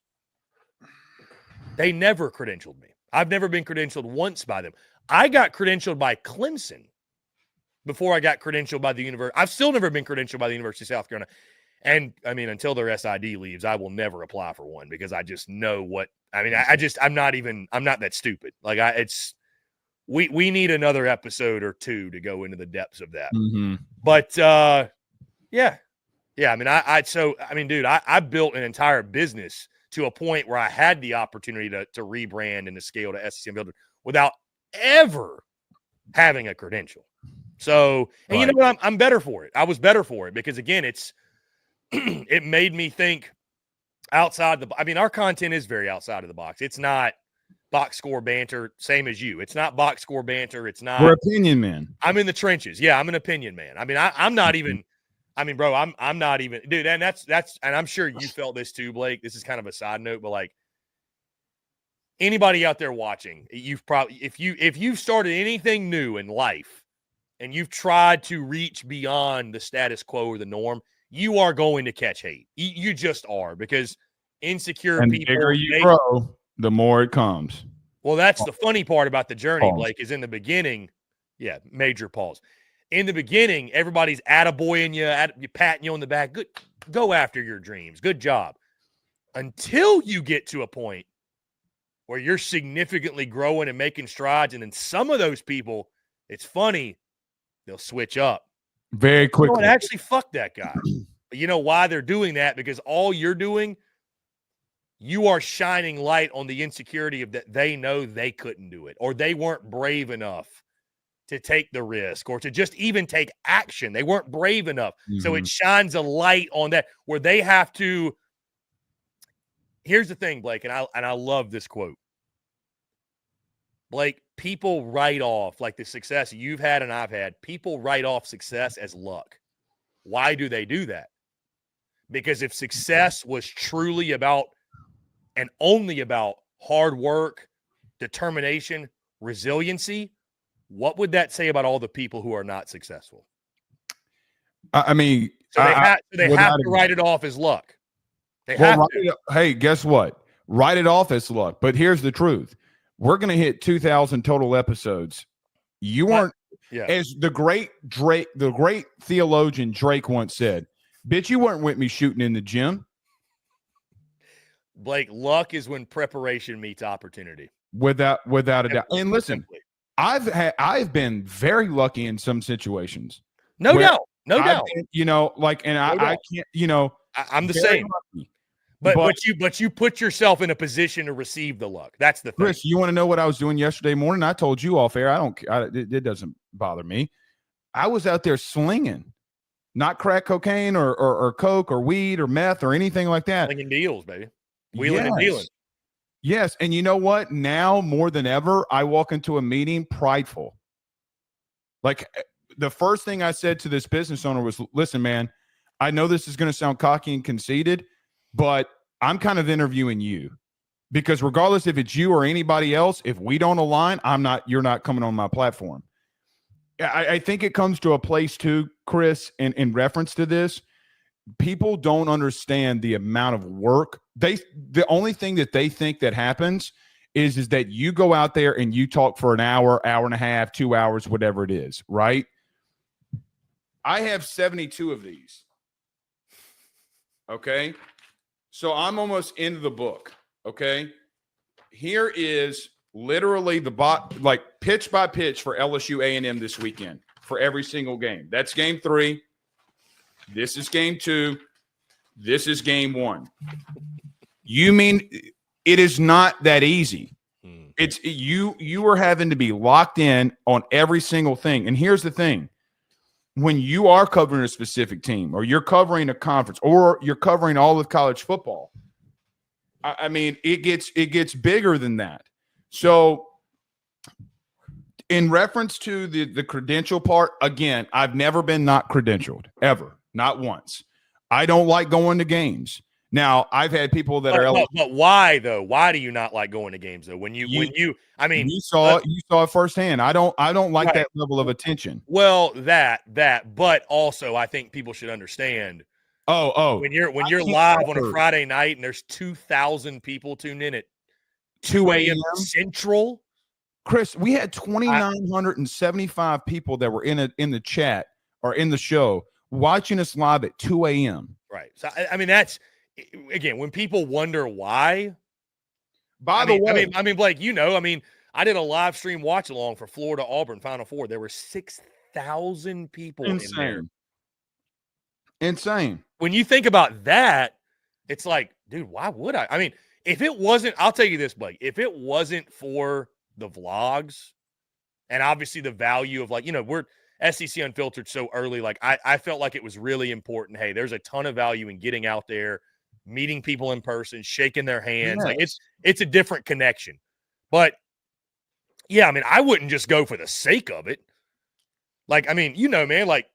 they never credentialed me. I've never been credentialed once by them. I got credentialed by Clemson before I got credentialed by the university. I've still never been credentialed by the University of South Carolina. And, I mean, until their SID leaves, I will never apply for one because I just know what – I mean, I'm not that stupid. Like, we need another episode or two to go into the depths of that. Mm-hmm. But, yeah. I mean, dude, I built an entire business to a point where I had the opportunity to rebrand and to scale to SEC Builder without ever having a credential. So, and you know what? I'm better for it. I was better for it because, again, it made me think outside the – I mean, our content is very outside of the box. It's not box score banter, same as you. It's not box score banter. It's not – We're opinion men. I'm in the trenches. Yeah, I'm an opinion man. I mean, I'm not even – I mean, bro, I'm not even – dude, and that's – and I'm sure you felt this too, Blake. This is kind of a side note, but, like, anybody out there watching, you've probably – if you've started anything new in life and you've tried to reach beyond the status quo or the norm – you are going to catch hate. You just are, because insecure and people. The bigger you grow, the more it comes. Well, that's the funny part about the journey, Blake, is in the beginning. Yeah, major pause. In the beginning, everybody's attaboying you, patting you on the back. Good, go after your dreams. Good job. Until you get to a point where you're significantly growing and making strides, and then some of those people, it's funny, they'll switch up. Very quickly. You know what? Actually, fuck that guy. But you know why they're doing that? Because all you're doing, you are shining light on the insecurity of that they know they couldn't do it, or they weren't brave enough to take the risk, or to just even take action. They weren't brave enough. Mm-hmm. So it shines a light on that where they have to. Here's the thing, Blake, and I love this quote. Blake, people write off, like the success you've had and I've had, people write off success as luck. Why do they do that? Because if success was truly about and only about hard work, determination, resiliency, what would that say about all the people who are not successful? I mean, so they have to write it off as luck. They have to. Hey, guess what? Write it off as luck. But here's the truth. We're going to hit 2,000 total episodes. You aren't, as the great theologian Drake once said, bitch, you weren't with me shooting in the gym. Blake, luck is when preparation meets opportunity. Without a doubt. And listen, I've been very lucky in some situations. No doubt. Been, I can't, I'm the same. Lucky. But you put yourself in a position to receive the luck. That's the thing. Chris, you want to know what I was doing yesterday morning? I told you off air. It doesn't bother me. I was out there slinging, not crack cocaine or coke or weed or meth or anything like that. Slinging deals, baby. Wheeling and dealing. Yes, and you know what? Now more than ever, I walk into a meeting prideful. Like the first thing I said to this business owner was, "Listen, man, I know this is going to sound cocky and conceited, but I'm kind of interviewing you, because regardless if it's you or anybody else, if we don't align, you're not coming on my platform." I think it comes to a place too, Chris, in reference to this, people don't understand the amount of work. The only thing that they think that happens is that you go out there and you talk for an hour, hour and a half, 2 hours, whatever it is, right? I have 72 of these. Okay. So I'm almost into the book, okay? Here is literally the pitch by pitch for LSU A&M this weekend for every single game. That's game 3. This is game 2. This is game 1. You mean it is not that easy. It's you are having to be locked in on every single thing. And here's the thing. When you are covering a specific team, or you're covering a conference, or you're covering all of college football, I mean, it gets bigger than that. So in reference to the credential part, again, I've never been not credentialed, ever, not once. I don't like going to games. Now, I've had people that are – But why, though? Why do you not like going to games, though? You saw it firsthand. I don't like that level of attention. Well, that, but also I think people should understand When you're live on a Friday night and there's 2,000 people tuned in at 2 a.m. Central. Chris, we had 2,975 people that were in the chat or in the show watching us live at 2 a.m. Right. So I mean, that's again when people wonder why. By the way, I mean, Blake, I mean, I did a live stream watch along for Florida Auburn Final Four. There were 6,000 people in there. Insane. When you think about that, it's like, dude, why would I? I mean, if it wasn't, I'll tell you this, Blake, if it wasn't for the vlogs and obviously the value of we're SEC Unfiltered so early, like I felt like it was really important. Hey, there's a ton of value in getting out there, meeting people in person, shaking their hands. Yes. Like it's a different connection. But yeah, I mean, I wouldn't just go for the sake of it. Like, I mean, man, like,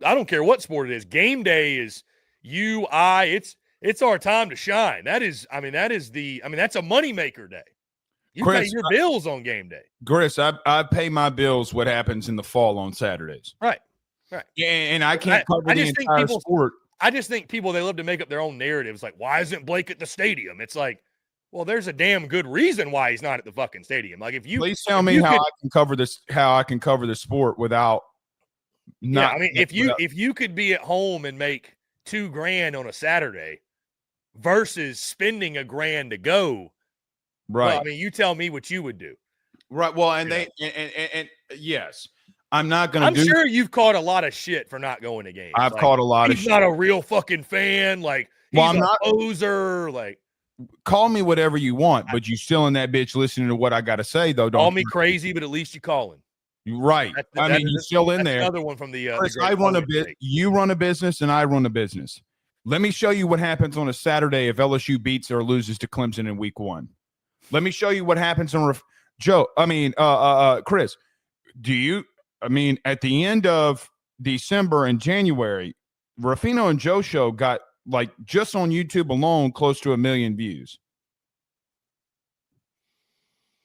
I don't care what sport it is. Game day is it's our time to shine. That's a moneymaker day. You pay your bills on game day. Chris, I pay my bills what happens in the fall on Saturdays. Right. And I can't cover the entire sport. I just think people, they love to make up their own narratives. Like, why isn't Blake at the stadium? It's like, well, there's a damn good reason why he's not at the fucking stadium. Like, please tell me how I can cover the sport without. I mean, if you could be at home and make $2,000 on a Saturday versus spending $1,000 to go, right? Well, I mean, you tell me what you would do, right? Well, and yes, I'm not going to. I'm sure you've caught a lot of shit for not going to games. I've caught a lot of shit. He's not a real fucking fan. Like, he's I'm not a poser. Like, call me whatever you want, but you still in that bitch listening to what I got to say, though. Don't call me crazy, but at least you calling. Right. I mean, you're still in there. Another one from the Chris, I run a bit. You run a business, and I run a business. Let me show you what happens on a Saturday if LSU beats or loses to Clemson in week 1. Let me show you what happens on Chris. At the end of December and January, Ruffino and Joe show got just on YouTube alone close to 1 million views.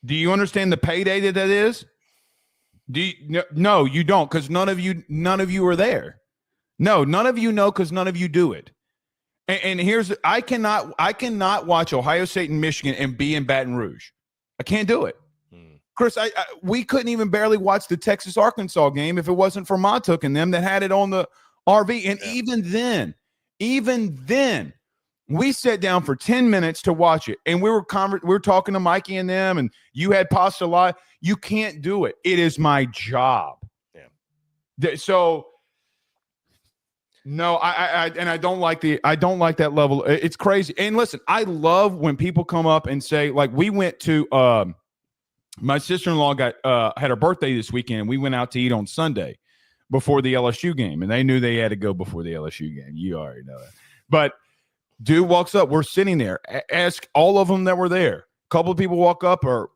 Do you understand the payday that is? No, you don't, because none of you are there. No, none of you know, because none of you do it. And here's I cannot watch Ohio State and Michigan and be in Baton Rouge. I can't do it. Chris, we couldn't even barely watch the Texas-Arkansas game if it wasn't for Montook and them that had it on the RV. And even then, we sat down for 10 minutes to watch it. And we were talking to Mikey and them, and you had pasta live. You can't do it. It is my job. Yeah. So no, I don't like that level. It's crazy. And listen, I love when people come up and say, like, we went to my sister-in-law had her birthday this weekend, and we went out to eat on Sunday before the LSU game, and they knew they had to go before the LSU game. You already know that. But dude walks up. We're sitting there. Ask all of them that were there. A couple of people walk up, or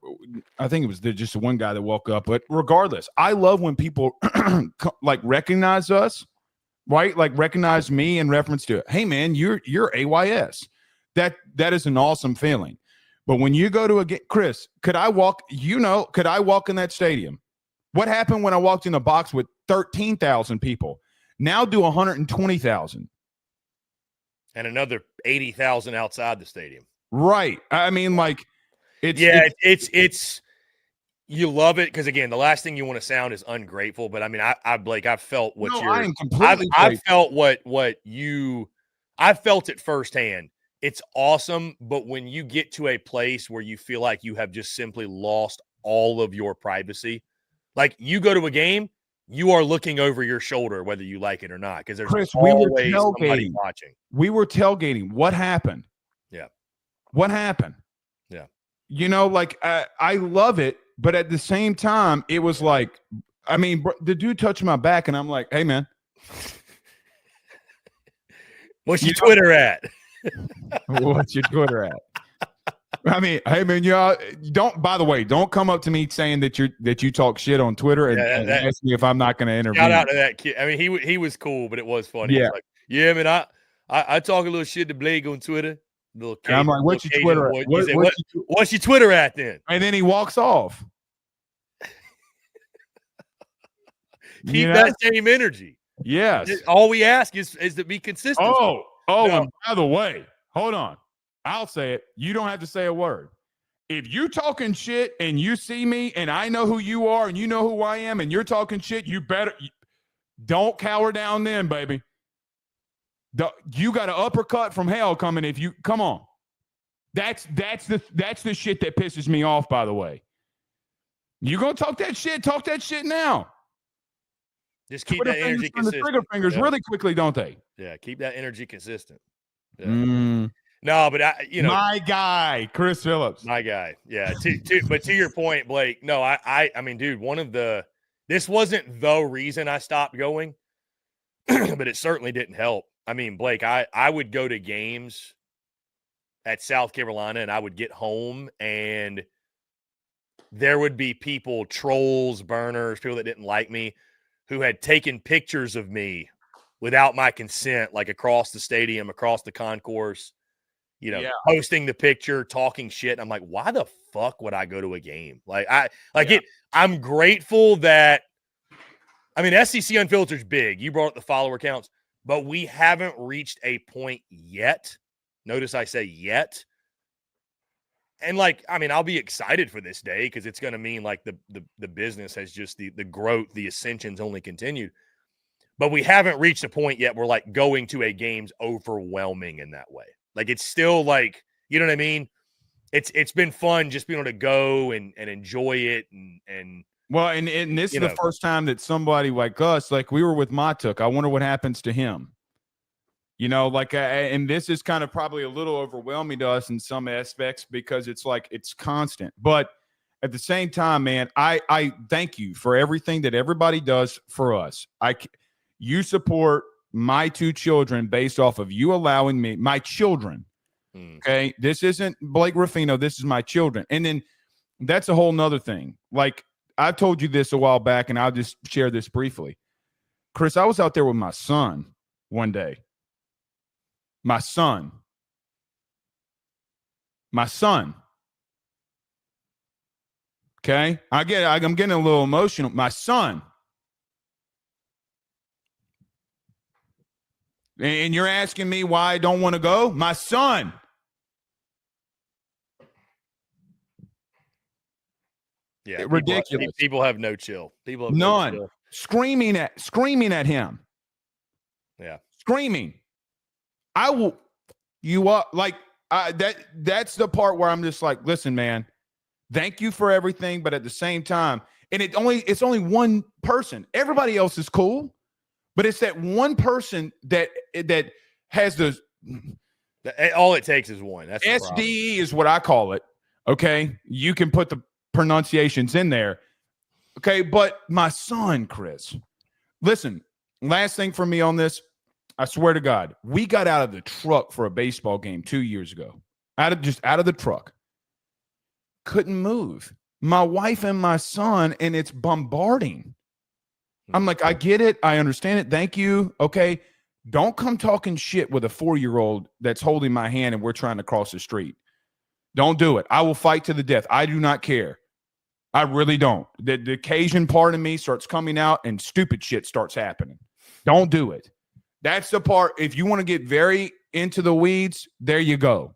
I think it was just one guy that walked up. But regardless, I love when people recognize us, right? Like recognize me in reference to, hey man, you're AYS. That is an awesome feeling. But when you go to a game, Chris, could I walk in that stadium? What happened when I walked in a box with 13,000 people? Now do 120,000. And another 80,000 outside the stadium. Right. I mean, it's you love it because, again, the last thing you want to sound is ungrateful. But I mean, Blake, I felt what I felt it firsthand. It's awesome, but when you get to a place where you feel like you have just simply lost all of your privacy, like you go to a game, you are looking over your shoulder whether you like it or not, because there's always somebody watching. We were tailgating. What happened? Yeah. What happened? Yeah. I love it, but at the same time, it was like, I mean, the dude touched my back, and I'm like, hey, man. What's your Twitter at? What's your Twitter at? I mean, hey man, don't come up to me saying that you talk shit on Twitter and ask me if I'm not going to interview. Shout out to that kid. I mean, he was cool, but it was funny. Yeah, like, yeah, man. I talk a little shit to Blake on Twitter. I'm like, what's your Twitter at? What's your Twitter at then? And then he walks off. Keep that same energy. Yes. All we ask is to be consistent. Oh, No. and by the way, hold on. I'll say it. You don't have to say a word. If you talking shit and you see me and I know who you are and you know who I am and you're talking shit, you better don't cower down then, baby. You got an uppercut from hell coming if you come on. That's the shit that pisses me off, by the way. You gonna talk that shit now. Just keep that energy consistent. The trigger fingers really quickly, don't they? Yeah, keep that energy consistent. Yeah. No, but my guy, Chris Phillips. My guy. Yeah. But to your point, Blake, no, I mean, dude, this wasn't the reason I stopped going, but it certainly didn't help. I mean, Blake, I would go to games at South Carolina and I would get home and there would be people, trolls, burners, people that didn't like me, who had taken pictures of me without my consent, like across the stadium, across the concourse, posting the picture, talking shit. I'm like, why the fuck would I go to a game? I'm grateful that, I mean, SEC Unfiltered is big. You brought up the follower counts, but we haven't reached a point yet. Notice I say yet. And I'll be excited for this day because it's going to mean the business has just the growth, the ascension's only continued. But we haven't reached a point yet where going to a game's overwhelming in that way. It's still you know what I mean? It's been fun just being able to go and enjoy it and this is the first time that somebody like us, we were with Matuk. I wonder what happens to him. And this is kind of probably a little overwhelming to us in some aspects because it's constant. But at the same time, man, I thank you for everything that everybody does for us. You support my two children based off of you allowing me, my children. Okay. This isn't Blake Ruffino. This is my children. And then that's a whole nother thing. I told you this a while back and I'll just share this briefly. Chris, I was out there with my son one day. My son. Okay. I'm getting a little emotional. My son. And you're asking me why I don't want to go? My son. Yeah. Ridiculous. People have no chill. People have none. No chill. Screaming at him. Yeah. Screaming. I will you up that's the part where I'm just listen, man, thank you for everything, but at the same time, and it's only one person. Everybody else is cool, but it's that one person that has the all it takes is one. That's SDE is what I call it. Okay, you can put the pronunciations in there. Okay, but my son, Chris, listen. Last thing for me on this. I swear to God, we got out of the truck for a baseball game 2 years ago. Out of the truck. Couldn't move. My wife and my son, and it's bombarding. I'm like, I get it. I understand it. Thank you. Okay. Don't come talking shit with a 4-year-old that's holding my hand and we're trying to cross the street. Don't do it. I will fight to the death. I do not care. I really don't. The Cajun part of me starts coming out and stupid shit starts happening. Don't do it. That's the part. If you want to get very into the weeds, there you go.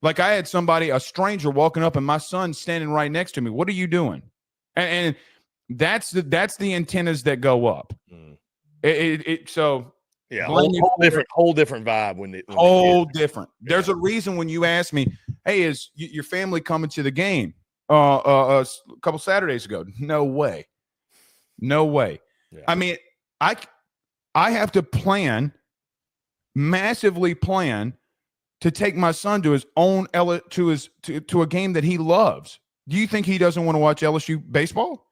I had a stranger walking up and my son standing right next to me. What are you doing? And that's the antennas that go up. So yeah, whole different vibe when different. Yeah. There's a reason when you ask me, hey, is your family coming to the game a couple Saturdays ago? No way. Yeah. I mean, I have to massively plan to take my son to his own to a game that he loves. Do you think he doesn't want to watch LSU baseball?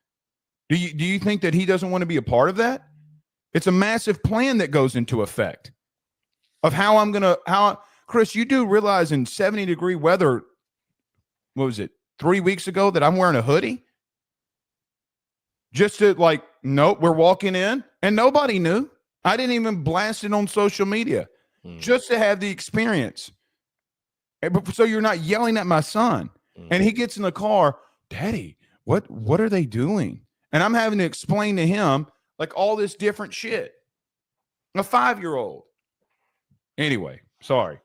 Do you think that he doesn't want to be a part of that? It's a massive plan that goes into effect of how Chris, you do realize in 70-degree weather, what was it, 3 weeks ago, that I'm wearing a hoodie? Just to nope, we're walking in and nobody knew. I didn't even blast it on social media just to have the experience. So you're not yelling at my son. And he gets in the car, Daddy, what are they doing? And I'm having to explain to him all this different shit. A 5-year-old. Anyway, sorry.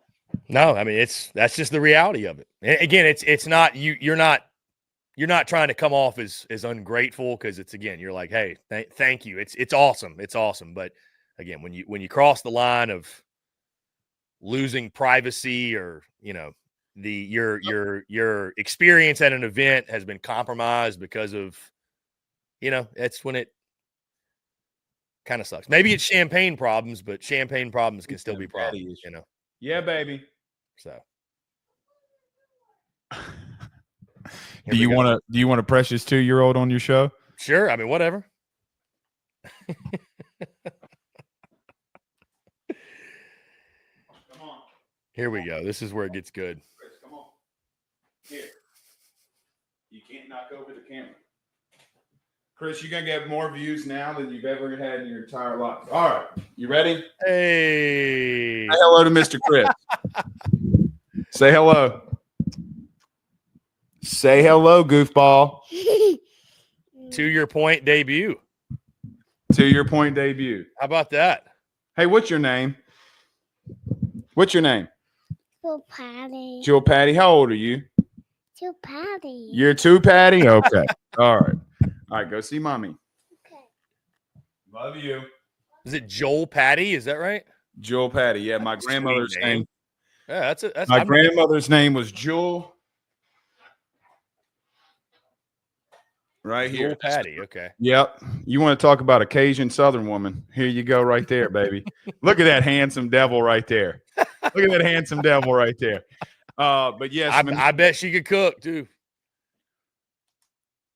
No, I mean that's just the reality of it. Again, it's not you're not trying to come off as ungrateful, because it's, again, you're like, hey, thank you. It's awesome. It's awesome. But again, when you cross the line of losing privacy, or your experience at an event has been compromised because of, that's when it kind of sucks. Maybe it's champagne problems, but champagne problems can still be problems, Yeah, baby. So do you want a precious 2-year-old on your show? Sure. I mean, whatever. Come on. Here we go. This is where it gets good. Chris, come on. Here. You can't knock over the camera. Chris, you're going to get more views now than you've ever had in your entire life. All right. You ready? Hey. Say hello to Mr. Chris. Say hello. Say hello, goofball. 2-year point debut. 2-year point debut. How about that? Hey, what's your name? What's your name? Jewel Patty. Jewel Patty. How old are you? Jewel Patty. You're 2, Patty? Okay. All right. All right, go see mommy. Okay. Love you. Is it Joel Patty? Is that right? Jewel Patty. Yeah, my grandmother's name. Yeah, my grandmother's name was Jewel. Right here. Jewel Patty. Okay. Yep. You want to talk about a Cajun Southern woman? Here you go, right there, baby. Look at that handsome devil right there. Look at that handsome devil right there. But yes, I bet she could cook too.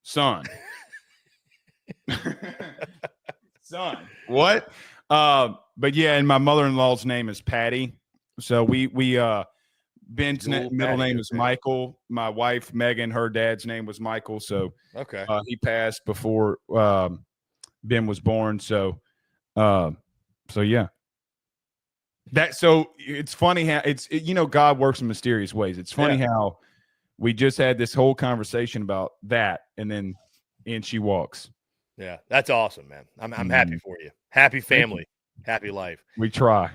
Son. Son. What? But yeah, and my mother-in-law's name is Patty. So Ben's middle name is Michael. My wife Megan, her dad's name was Michael. So okay, he passed before Ben was born. So yeah. So it's funny how God works in mysterious ways. It's funny how we just had this whole conversation about that, and then in she walks. Yeah, that's awesome, man. I'm happy for you. Happy family, happy life. We try.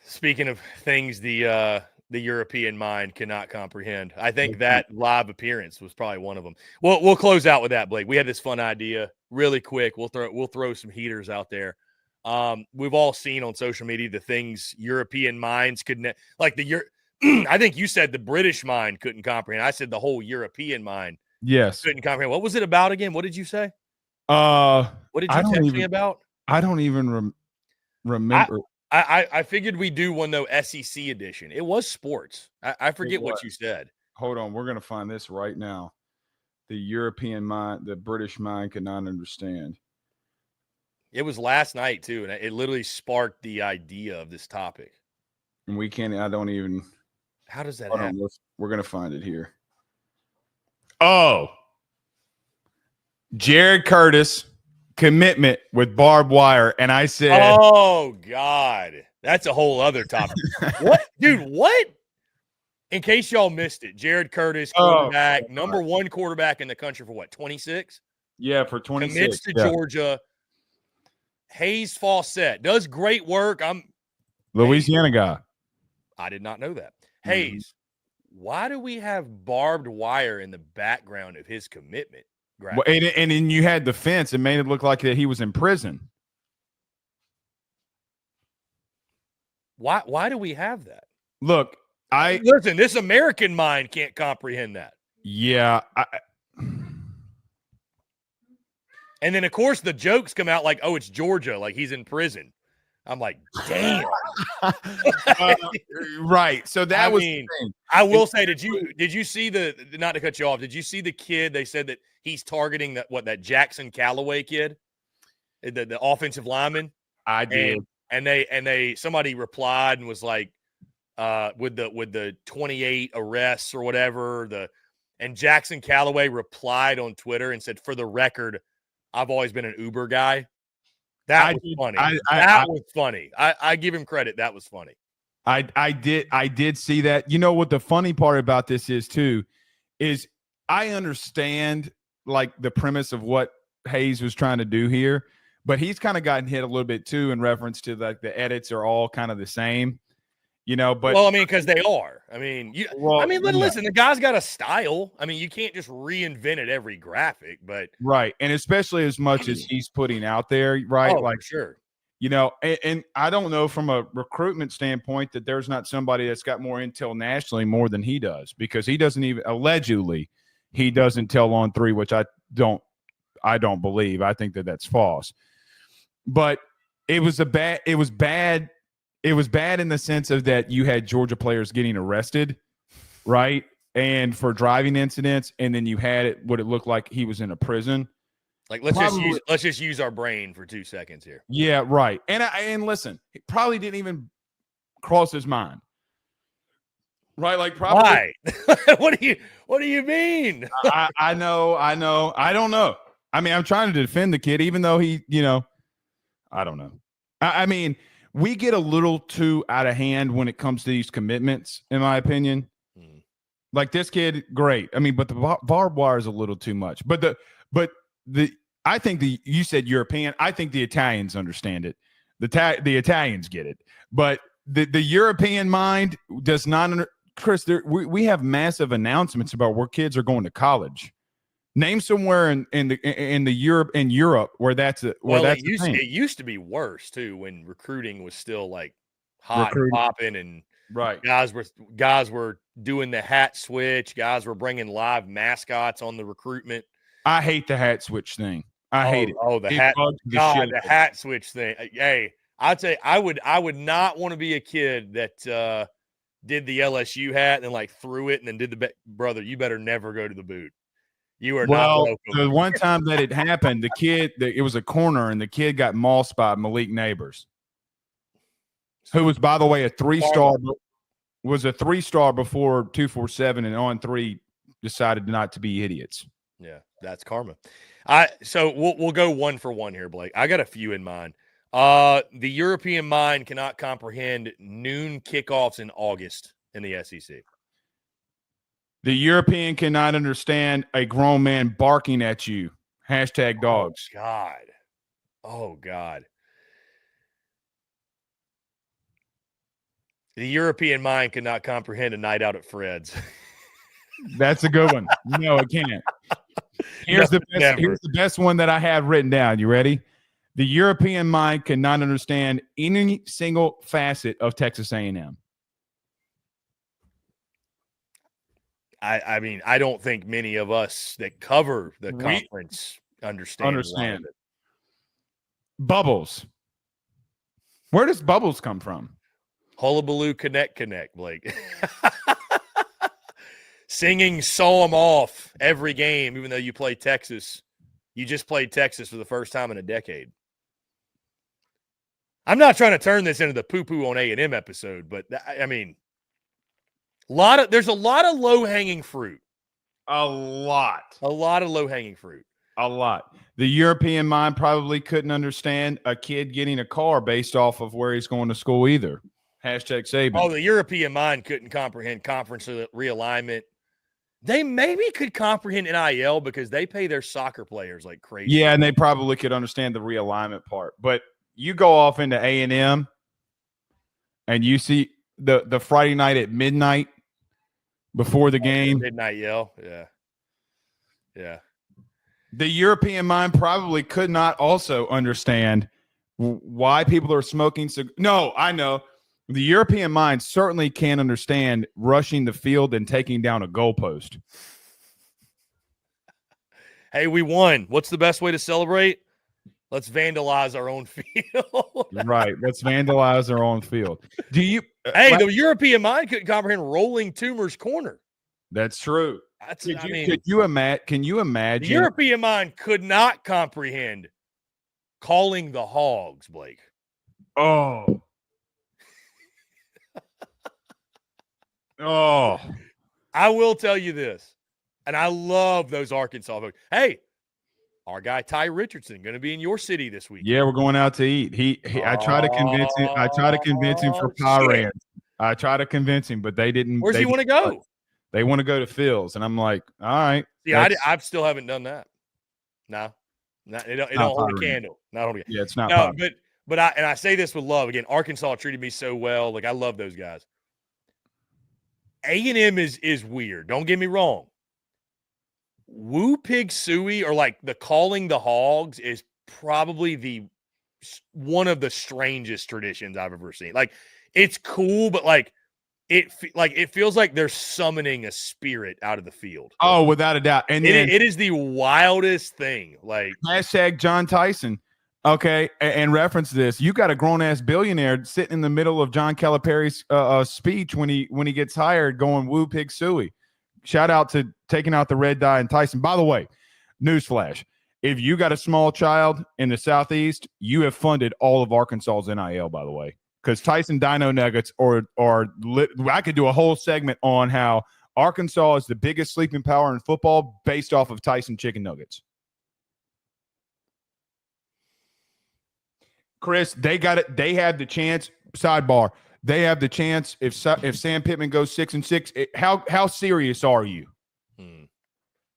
Speaking of things the European mind cannot comprehend, I think that live appearance was probably one of them. We'll close out with that, Blake. We had this fun idea, really quick. We'll throw some heaters out there. We've all seen on social media the things European minds couldn't, like I think you said the British mind couldn't comprehend. I said the whole European mind couldn't comprehend. What was it about again? What did you say? What did you text me about? I don't even remember. I figured we'd do one, though, SEC edition. It was sports. I forget what you said. Hold on. We're going to find this right now. The European mind, the British mind could not understand. It was last night, too, and it literally sparked the idea of this topic. And we can't, I don't even. How does that happen? We're going to find it here. Oh. Jared Curtis. Commitment with barbed wire, and I said, "Oh God, that's a whole other topic." What, dude? What? In case y'all missed it, Jared Curtis, quarterback, number 1 quarterback in the country for what? 26? Yeah, for 26. Commits to Georgia. Hayes Fawcett does great work. Louisiana guy. I did not know that. Hayes, why do we have barbed wire in the background of his commitment? Well, and then you had the fence. It made it look like that he was in prison. Why do we have that? Look, listen. This American mind can't comprehend that. Yeah. And then, of course, the jokes come out like, "Oh, it's Georgia, like he's in prison." I'm like, damn. Right. So that was the thing. I will say, did you see not to cut you off, did you see the kid? They said that he's targeting that Jackson Callaway kid, the offensive lineman. I did. And somebody replied and was like, with the 28 arrests or whatever, and Jackson Callaway replied on Twitter and said, "For the record, I've always been an Uber guy." That was funny. That was funny. I give him credit. That was funny. I did see that. You know what the funny part about this is too, is I understand like the premise of what Hayes was trying to do here, but he's kind of gotten hit a little bit too in reference to like the edits are all kind of the same, but well, I mean, because they are. I mean, listen, the guy's got a style. I mean, you can't just reinvent it every graphic, but right. And especially as much as he's putting out there, right? Oh, like, for sure. And I don't know from a recruitment standpoint that there's not somebody that's got more intel nationally more than he does, because he doesn't even allegedly he doesn't tell on three, which I don't believe. I think that that's false. But it was bad in the sense of that you had Georgia players getting arrested, right? And for driving incidents, and then you had what it looked like he was in a prison. Like, let's just use our brain for 2 seconds here. Yeah, right. And listen, it probably didn't even cross his mind. Right? Like, probably. Why? What do you mean? I know. I don't know. I mean, I'm trying to defend the kid, even though he, I don't know. I mean, we get a little too out of hand when it comes to these commitments, in my opinion. Like this kid, great. I mean, but the barbed wire is a little too much. I think you said European. I think the Italians understand it. The Italians get it. But the European mind does not. Chris, we have massive announcements about where kids are going to college. Name somewhere in Europe where that's it used to be worse too when recruiting was still like hot and popping, and right. Guys were doing the hat switch. Guys were bringing live mascots on the recruitment. I hate the hat switch thing. I hate it. Oh, the hat switch thing. Hey, I'd say I would not want to be a kid that did the LSU hat and then like threw it and then did brother. You better never go to the boot. You are not welcome. The one time that it happened, it was a corner and the kid got mossed by Malik Neighbors, who was, by the way, a 3-star. Was a 3-star before 247 and on 3 decided not to be idiots. Yeah, that's karma. So we'll go one for one here, Blake. I got a few in mind. The European mind cannot comprehend noon kickoffs in August in the SEC. The European cannot understand a grown man barking at you. # dogs. Oh, God. The European mind cannot comprehend a night out at Fred's. That's a good one. No, it can't. Here's the best one that I have written down. You ready? The European mind cannot understand any single facet of Texas A&M. I mean, I don't think many of us that cover the conference understand it. Bubbles. Where does Bubbles come from? Hullabaloo Connect, Blake. Singing "So 'Em Off" every game, even though you play Texas. You just played Texas for the first time in a decade. I'm not trying to turn this into the poo-poo on A&M episode, but I mean, there's a lot of low-hanging fruit. A lot of low-hanging fruit. A lot. The European mind probably couldn't understand a kid getting a car based off of where he's going to school either. # Saban. Oh, the European mind couldn't comprehend conference realignment. They maybe could comprehend NIL because they pay their soccer players like crazy. Yeah, and they probably could understand the realignment part. But you go off into A&M and you see the Friday night at midnight before the game. Midnight yell. Yeah. The European mind probably could not also understand why people are smoking. No, I know. The European mind certainly can't understand rushing the field and taking down a goalpost. Hey, we won. What's the best way to celebrate? Let's vandalize our own field. Right. Let's vandalize our own field. The European mind couldn't comprehend rolling Toomer's corner. That's true. Can you imagine? The European mind could not comprehend calling the Hogs, Blake. Oh. I will tell you this, and I love those Arkansas folks. Hey, our guy Ty Richardson going to be in your city this week. Yeah, we're going out to eat. I try to convince him. I try to convince him for Pyran. I try to convince him, but they didn't. Where's he want to go? They want to go to Phil's, and I'm like, all right. Yeah, I still haven't done that. No, It don't hold a candle. Not hold a candle. Yeah, it's not. No, but I say this with love. Again, Arkansas treated me so well. Like, I love those guys. A&M is weird. Don't get me wrong. Woo Pig Suey, or like the calling the hogs, is probably one of the strangest traditions I've ever seen. Like, it's cool, but like it feels like they're summoning a spirit out of the field. Oh, without a doubt. And then it is the wildest thing. Like, hashtag John Tyson. Okay, and reference this. You got a grown ass billionaire sitting in the middle of John Calipari's speech when he gets hired, going woo pig suey. Shout out to taking out the red dye and Tyson. By the way, newsflash: if you got a small child in the Southeast, you have funded all of Arkansas's NIL. By the way, because Tyson Dino Nuggets I could do a whole segment on how Arkansas is the biggest sleeping power in football based off of Tyson chicken nuggets. Chris, they got it. They have the chance. Sidebar. They have the chance if Sam Pittman goes 6-6. How serious are you?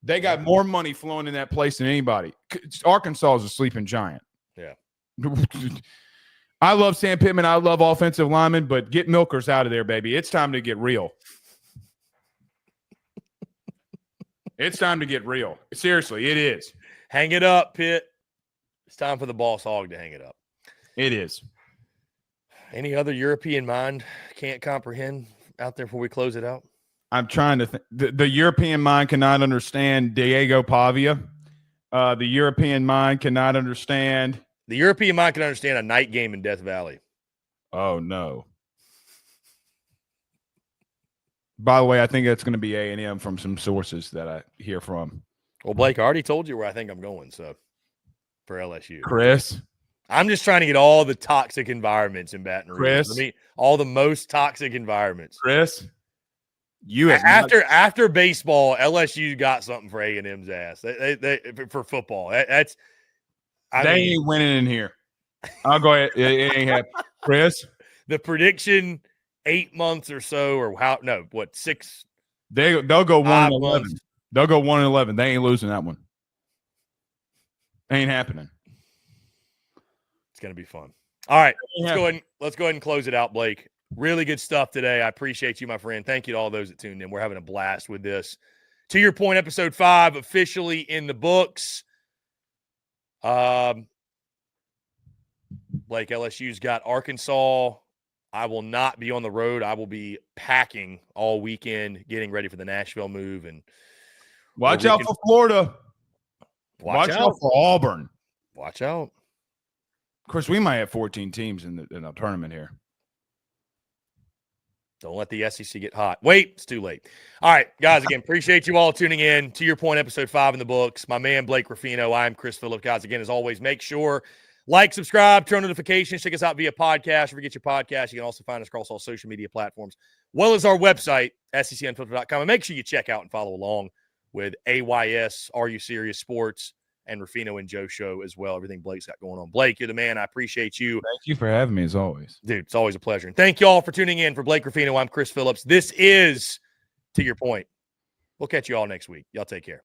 They got more money flowing in that place than anybody. Arkansas is a sleeping giant. Yeah. I love Sam Pittman. I love offensive linemen, but get milkers out of there, baby. It's time to get real. It's time to get real. Seriously, it is. Hang it up, Pitt. It's time for the boss hog to hang it up. It is. Any other European mind can't comprehend out there before we close it out? I'm trying to think. The European mind cannot understand Diego Pavia. The European mind cannot understand. The European mind can understand a night game in Death Valley. Oh, no. By the way, I think that's going to be A&M from some sources that I hear from. Well, Blake, I already told you where I think I'm going, so for LSU. Chris? I'm just trying to get all the toxic environments in Baton Rouge. Chris? I mean, all the most toxic environments. Chris? You have after baseball, LSU got something for A&M's ass. They for football. They ain't winning in here. I'll go ahead. It ain't happening. Chris? The prediction 8 months or so, or 6? They'll go 1-11. They'll go 1-11. They ain't losing that one. Ain't happening. It's gonna be fun. All right, let's go ahead and close it out, Blake. Really good stuff today. I appreciate you, my friend. Thank you to all those that tuned in. We're having a blast with this. To your point, episode 5 officially in the books. Blake, LSU's got Arkansas. I will not be on the road. I will be packing all weekend, getting ready for the Nashville move. And watch out for Florida. Watch out for Auburn. Watch out. Of course, we might have 14 teams in the tournament here. Don't let the SEC get hot. Wait, it's too late. All right, guys, again, appreciate you all tuning in. To your point, episode 5 in the books. My man, Blake Ruffino. I'm Chris Phillips. Guys, again, as always, make sure like, subscribe, turn notifications. Check us out via podcast. If you get your podcast, you can also find us across all social media platforms, well as our website, secunfiltered.com. And make sure you check out and follow along with AYS, Are You Serious Sports, and Ruffino and Joe show as well. Everything Blake's got going on. Blake, you're the man. I appreciate you. Thank you for having me, as always. Dude, it's always a pleasure. And thank you all for tuning in. For Blake Ruffino, I'm Chris Phillips. This is To Your Point. We'll catch you all next week. Y'all take care.